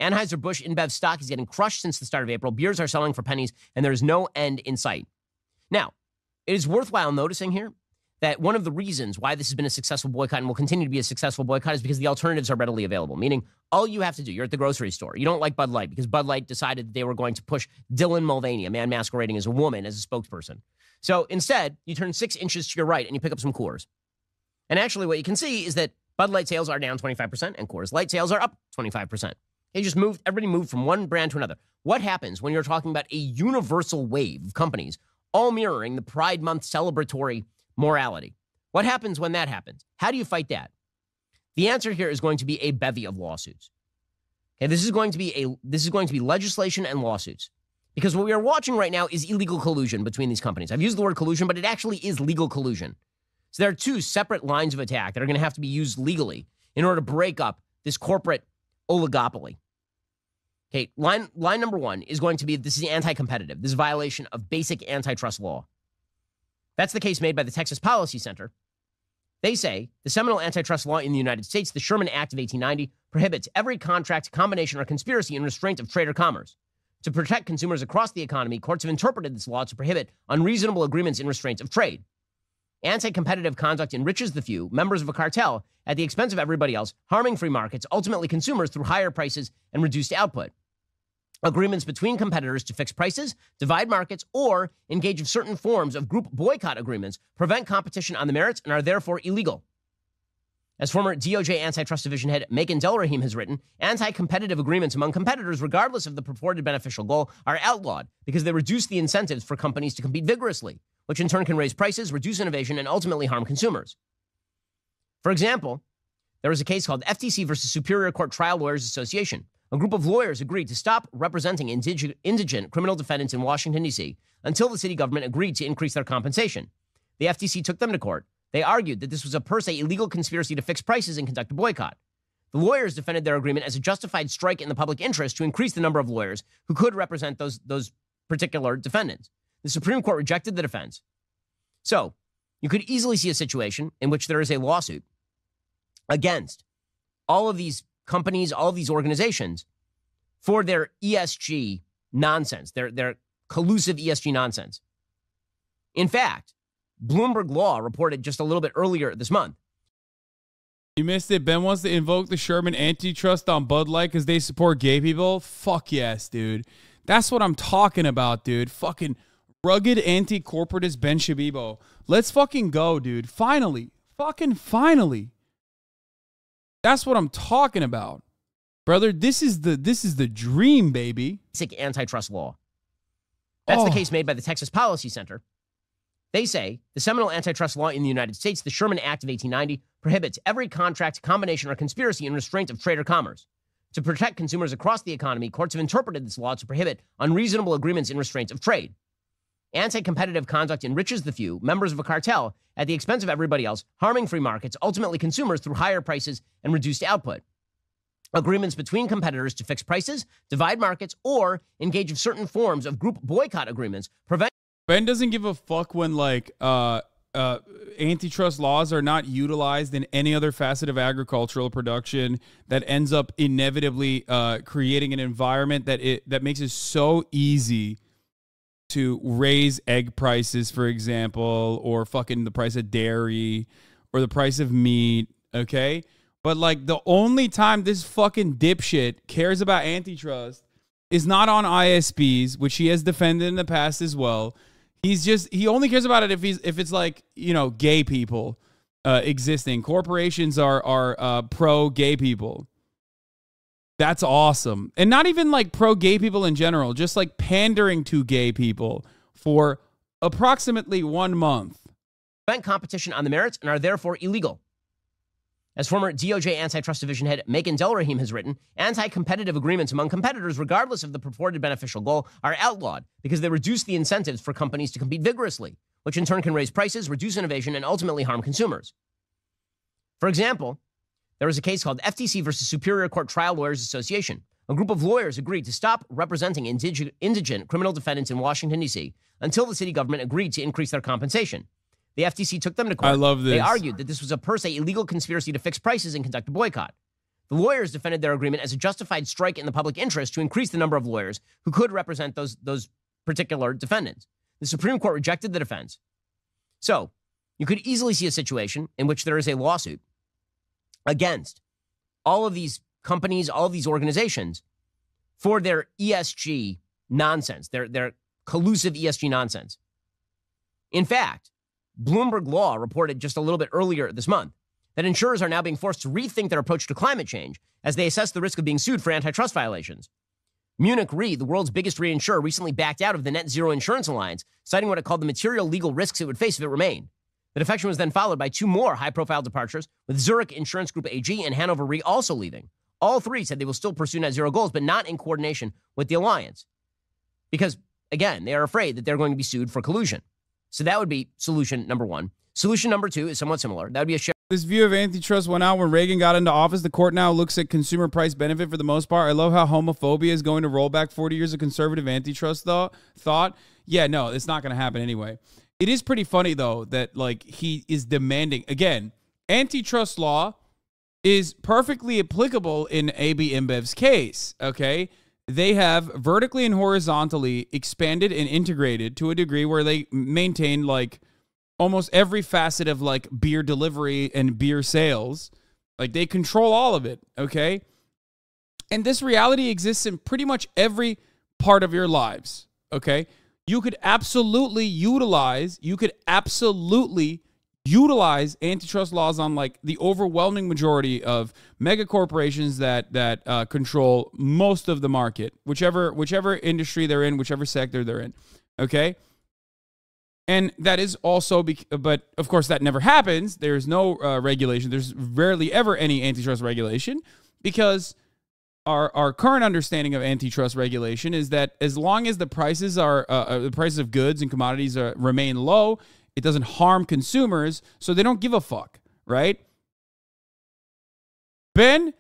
Anheuser-Busch InBev stock is getting crushed since the start of April. Beers are selling for pennies, and there is no end in sight. Now, it is worthwhile noticing here that one of the reasons why this has been a successful boycott and will continue to be a successful boycott is because the alternatives are readily available, meaning all you have to do, you're at the grocery store. You don't like Bud Light because Bud Light decided that they were going to push Dylan Mulvaney, a man masquerading as a woman, as a spokesperson. So instead, you turn 6 inches to your right and you pick up some Coors. And actually what you can see is that Bud Light sales are down 25% and Coors Light sales are up 25%. Everybody moved from one brand to another. What happens when you're talking about a universal wave of companies all mirroring the Pride Month celebratory morality? What happens when that happens? How do you fight that? The answer here is going to be a bevy of lawsuits. Okay, this is going to be legislation and lawsuits. Because what we are watching right now is illegal collusion between these companies. I've used the word collusion, but it actually is legal collusion. So there are two separate lines of attack that are going to have to be used legally in order to break up this corporate oligopoly. Okay, line number one is going to be, this is anti-competitive. This is a violation of basic antitrust law. That's the case made by the Texas Policy Center. They say the seminal antitrust law in the United States, the Sherman Act of 1890, prohibits every contract, combination, or conspiracy in restraint of trade or commerce. To protect consumers across the economy, courts have interpreted this law to prohibit unreasonable agreements in restraint of trade. Anti-competitive conduct enriches the few, members of a cartel, at the expense of everybody else, harming free markets, ultimately consumers, through higher prices and reduced output. Agreements between competitors to fix prices, divide markets, or engage in certain forms of group boycott agreements prevent competition on the merits and are therefore illegal. As former DOJ Antitrust Division head Megan Delrahim has written, anti-competitive agreements among competitors, regardless of the purported beneficial goal, are outlawed because they reduce the incentives for companies to compete vigorously, which in turn can raise prices, reduce innovation, and ultimately harm consumers. For example, there was a case called FTC versus Superior Court Trial Lawyers Association. A group of lawyers agreed to stop representing indigent criminal defendants in Washington, D.C. until the city government agreed to increase their compensation. The FTC took them to court. They argued that this was a per se illegal conspiracy to fix prices and conduct a boycott. The lawyers defended their agreement as a justified strike in the public interest to increase the number of lawyers who could represent those particular defendants. The Supreme Court rejected the defense. So, you could easily see a situation in which there is a lawsuit against all of these companies, all of these organizations, for their ESG nonsense, their collusive ESG nonsense. In fact, Bloomberg Law reported just a little bit earlier this month. You missed it. Ben wants to invoke the Sherman antitrust on Bud Light because they support gay people. Fuck yes, dude. That's what I'm talking about, dude. Fucking rugged anti-corporatist Ben Shabibo. Let's fucking go, dude. Finally. Fucking finally. That's what I'm talking about. Brother, this is the dream, baby. Basic antitrust law. That's the case made by the Texas Policy Center. They say the seminal antitrust law in the United States, the Sherman Act of 1890, prohibits every contract, combination, or conspiracy in restraint of trade or commerce. To protect consumers across the economy, courts have interpreted this law to prohibit unreasonable agreements in restraint of trade. Anti-competitive conduct enriches the few, members of a cartel, at the expense of everybody else, harming free markets, ultimately consumers, through higher prices and reduced output. Agreements between competitors to fix prices, divide markets, or engage in certain forms of group boycott agreements prevent... Ben doesn't give a fuck when, like, antitrust laws are not utilized in any other facet of agricultural production, that ends up inevitably creating an environment that makes it so easy to raise egg prices, for example, or fucking the price of dairy or the price of meat, okay? But like the only time this fucking dipshit cares about antitrust is not on ISPs, which he has defended in the past as well. He only cares about it if it's like, you know, gay people existing. Corporations are pro gay people. That's awesome. And not even like pro gay people in general, just like pandering to gay people for approximately 1 month. Prevent competition on the merits and are therefore illegal. As former DOJ Antitrust Division head Megan Delrahim has written, anti-competitive agreements among competitors, regardless of the purported beneficial goal, are outlawed because they reduce the incentives for companies to compete vigorously, which in turn can raise prices, reduce innovation, and ultimately harm consumers. For example, there was a case called FTC versus Superior Court Trial Lawyers Association. A group of lawyers agreed to stop representing indigent criminal defendants in Washington, D.C. until the city government agreed to increase their compensation. The FTC took them to court. I love this. They argued that this was a per se illegal conspiracy to fix prices and conduct a boycott. The lawyers defended their agreement as a justified strike in the public interest to increase the number of lawyers who could represent those particular defendants. The Supreme Court rejected the defense. So, you could easily see a situation in which there is a lawsuit against all of these companies, all of these organizations for their ESG nonsense, their collusive ESG nonsense. In fact, Bloomberg Law reported just a little bit earlier this month that insurers are now being forced to rethink their approach to climate change as they assess the risk of being sued for antitrust violations. Munich Re, the world's biggest reinsurer, recently backed out of the Net Zero Insurance Alliance, citing what it called the material legal risks it would face if it remained. The defection was then followed by 2 more high-profile departures, with Zurich Insurance Group AG and Hanover Re also leaving. All 3 said they will still pursue net zero goals, but not in coordination with the alliance. Because, again, they are afraid that they're going to be sued for collusion. So that would be solution number 1. Solution number 2 is somewhat similar. That would be a share. This view of antitrust went out when Reagan got into office. The court now looks at consumer price benefit for the most part. I love how homophobia is going to roll back 40 years of conservative antitrust thought. Yeah, no, it's not going to happen anyway. It is pretty funny, though, that like he is demanding, again, antitrust law is perfectly applicable in AB InBev's case, okay? They have vertically and horizontally expanded and integrated to a degree where they maintain like almost every facet of like beer delivery and beer sales. Like they control all of it, okay? And this reality exists in pretty much every part of your lives, okay? You could absolutely utilize antitrust laws on like the overwhelming majority of mega corporations that control most of the market, whichever industry they're in, whichever sector they're in. Okay. And that is also, but of course that never happens. There's no regulation. There's rarely ever any antitrust regulation because our current understanding of antitrust regulation is that as long as the prices of goods and commodities remain low, it doesn't harm consumers, so they don't give a fuck, right? Ben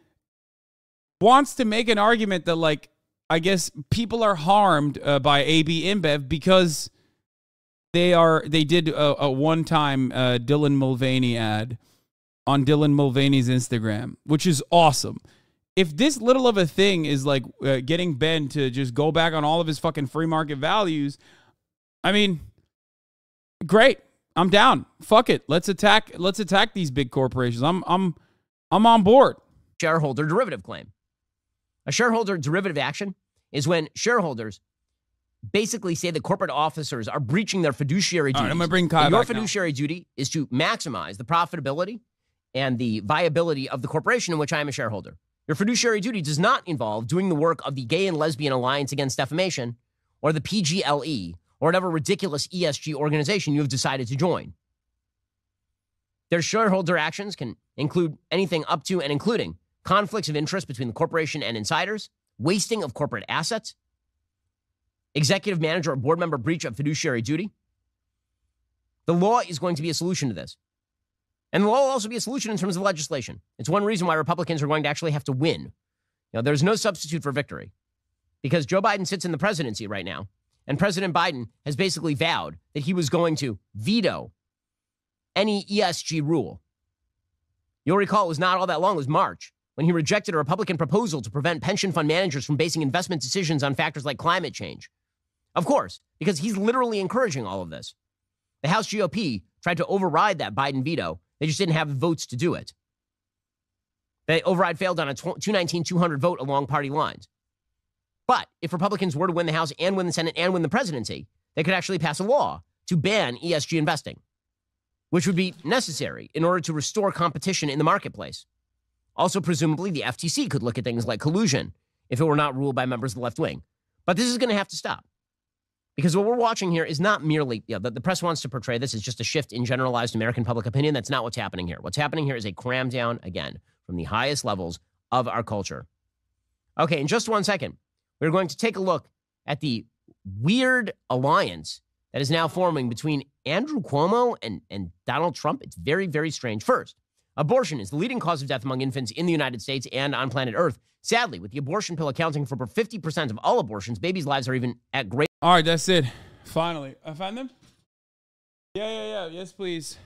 wants to make an argument that, like, I guess people are harmed by AB InBev because they did a one-time Dylan Mulvaney ad on Dylan Mulvaney's Instagram, which is awesome. If this little of a thing is like getting Ben to just go back on all of his fucking free market values, I mean, great. I'm down. Fuck it. Let's attack these big corporations. I'm on board. Shareholder derivative claim. A shareholder derivative action is when shareholders basically say that corporate officers are breaching their fiduciary duties. All right, I'm going to bring Kai back Your fiduciary duty is to maximize the profitability and the viability of the corporation in which I am a shareholder. Your fiduciary duty does not involve doing the work of the Gay and Lesbian Alliance Against Defamation or the PGLE or whatever ridiculous ESG organization you have decided to join. Their shareholder actions can include anything up to and including conflicts of interest between the corporation and insiders, wasting of corporate assets, executive manager or board member breach of fiduciary duty. The law is going to be a solution to this. And the law will also be a solution in terms of legislation. It's one reason why Republicans are going to actually have to win. You know, there's no substitute for victory because Joe Biden sits in the presidency right now. And President Biden has basically vowed that he was going to veto any ESG rule. You'll recall it was not all that long, it was March, when he rejected a Republican proposal to prevent pension fund managers from basing investment decisions on factors like climate change. Of course, because he's literally encouraging all of this. The House GOP tried to override that Biden veto. They just didn't have the votes to do it. The override failed on a 219-200 vote along party lines. But if Republicans were to win the House and win the Senate and win the presidency, they could actually pass a law to ban ESG investing, which would be necessary in order to restore competition in the marketplace. Also, presumably, the FTC could look at things like collusion if it were not ruled by members of the left wing. But this is going to have to stop. Because what we're watching here is not merely, the press wants to portray this as just a shift in generalized American public opinion. That's not what's happening here. What's happening here is a cram down, again, from the highest levels of our culture. Okay, in just 1 second, we're going to take a look at the weird alliance that is now forming between Andrew Cuomo and Donald Trump. It's very, very strange. First, abortion is the leading cause of death among infants in the United States and on planet Earth. Sadly, with the abortion pill accounting for over 50% of all abortions, babies' lives are even at great. All right, that's it. Finally. I find them? Yeah. Yes, please.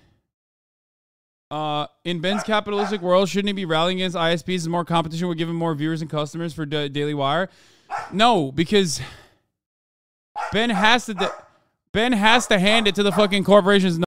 In Ben's capitalistic world, shouldn't he be rallying against ISPs as more competition would give him more viewers and customers for Daily Wire? No, because Ben has to hand it to the fucking corporations.